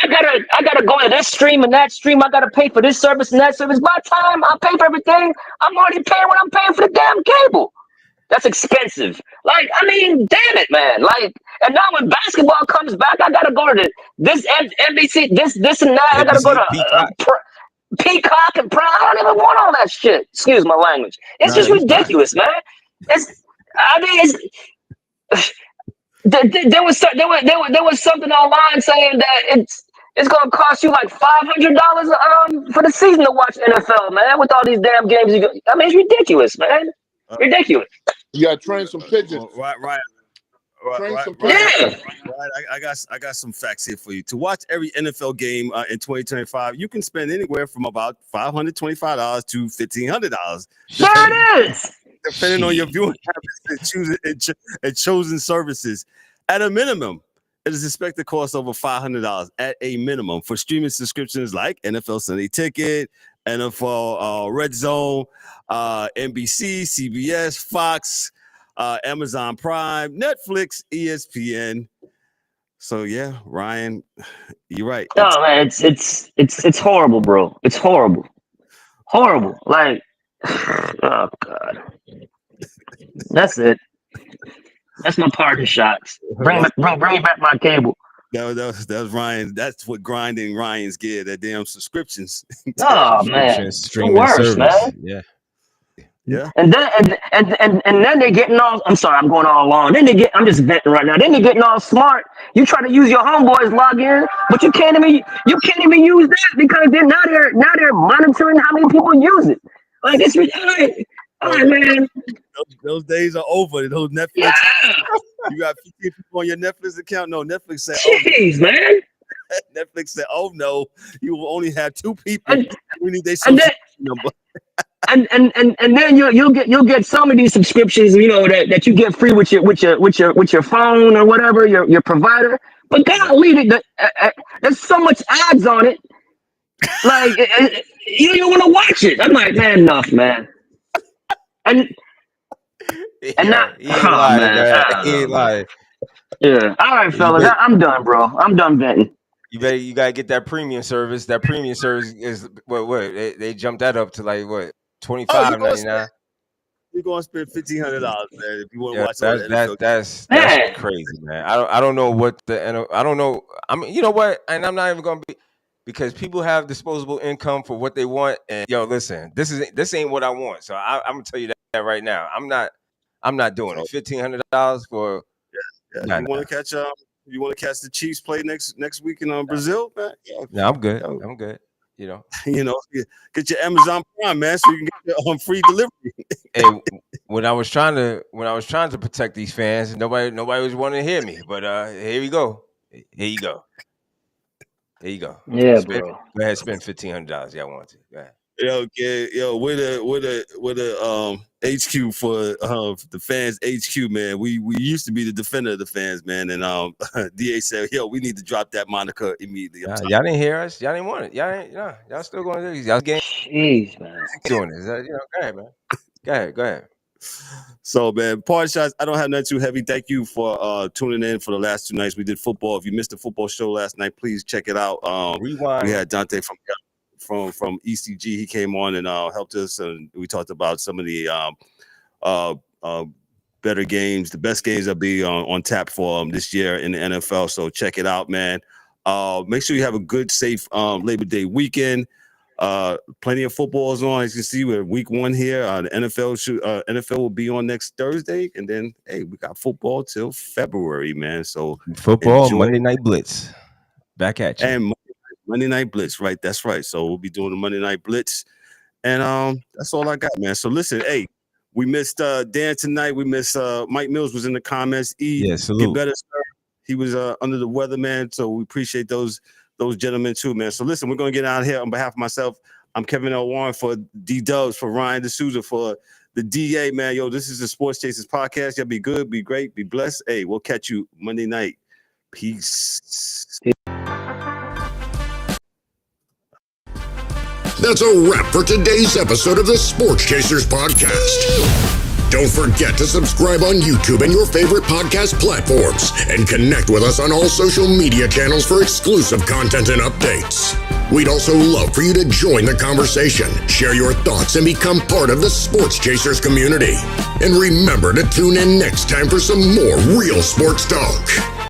I gotta go to this stream and that stream. I gotta pay for this service and that service. By the time I pay for everything, I'm already paying what I'm paying for the damn cable. That's expensive. Like, I mean, damn it, man. Like, and now when basketball comes back, I gotta go to this NBC, this and that. I gotta go to Peacock and Prime. I don't even want all that shit. Excuse my language. It's just ridiculous, man. There was something online saying that it's gonna cost you like $500 for the season to watch NFL, man. With all these damn games, it's ridiculous, man. Ridiculous. You gotta train some pigeons. Right. Yeah. I got some facts here for you. To watch every NFL game in 2025, you can spend anywhere from about $525 to $1,500. Sure it is. Depending on your viewing habits and chosen services. At a minimum, it is expected to cost over $500 at a minimum for streaming subscriptions like NFL Sunday Ticket, NFL Red Zone, NBC, CBS, Fox, Amazon Prime, Netflix, ESPN. So yeah, Ryan, you're right. No, man, it's horrible, bro. It's horrible. Like, oh God. That's it. That's my party shots. Bring back my cable. That was Ryan. That's what grinding Ryan's get. That damn subscriptions. Oh man, streaming worse, service. Man. Yeah. And then they're getting all. I'm sorry, I'm going all long. I'm just venting right now. Then they're getting all smart. You try to use your homeboys login, but you can't even use that because they're monitoring how many people use it. Like it's ridiculous. Oh man, those days are over. Those Netflix. Yeah. You got 15 people on your Netflix account. No, Netflix said, "Jeez, man." Netflix said, "Oh no, you will only have 2 people. We need their social number." And then you'll get some of these subscriptions, that you get free with your phone or whatever your provider. But golly, there's so much ads on it. Like, you don't want to watch it. I'm like, man, enough, man. And not, he ain't lying, man. I don't He know, ain't man. lying. Yeah. All right, You fellas. bet- I'm done, bro. I'm done venting. You gotta get that premium service. That premium service is what they jumped that up to like what $25.99. You're gonna spend $1,500, man, if you want to Yeah, watch all the NFL. that's Man. crazy, man. I don't know what I don't know. I mean, you know what? And I'm not even gonna be because people have disposable income for what they want. And listen, this ain't what I want. So I'm gonna tell you that right now. I'm not doing it. $1,500 for. Yeah. You want to catch the Chiefs play next week in Brazil, man? No, I'm good. I'm good. Get your Amazon Prime, man, so you can get your free delivery. Hey, when I was trying to protect these fans, nobody was wanting to hear me. But here we go. Here you go. Yeah, Go ahead, spend $1,500. Y'all want to? Go ahead. We're the HQ for the fans HQ, man. We used to be the defender of the fans, man. And DA said, we need to drop that moniker immediately. Y'all didn't hear us. Y'all didn't want it. Y'all still going to do this. Y'all game. Jeez, man. Doing this. Go ahead, man. Go ahead. So, man, party shots. I don't have nothing too heavy. Thank you for tuning in for the last 2 nights. We did football. If you missed the football show last night, please check it out. Rewind. We had Dante from ECG. He came on and helped us, and we talked about some of the better games, the best games that be on tap for this year in the NFL. So check it out, man. Make sure you have a good, safe Labor Day weekend. Plenty of footballs on. As you can see, we're week 1 here. The NFL will be on next Thursday, and then we got football till February, man. So football, Monday Night Blitz, back at you. And Monday Night Blitz, right? That's right. So we'll be doing the Monday Night Blitz, and that's all I got, man. So listen, we missed Dan tonight. We missed Mike Mills was in the comments. Salute. Get better, sir. He was under the weather, man. So we appreciate those gentlemen too, man. So listen, we're gonna get out of here. On behalf of myself, I'm Kevin L. Warren, for D-Dubs, for Ryan D'Souza, for the DA, man. This is the Sports Chasers podcast. Y'all be good, be great, be blessed. We'll catch you Monday night. Peace. That's a wrap for today's episode of the Sports Chasers podcast. Don't forget to subscribe on YouTube and your favorite podcast platforms, and connect with us on all social media channels for exclusive content and updates. We'd also love for you to join the conversation, share your thoughts, and become part of the Sports Chasers community. And remember to tune in next time for some more real sports talk.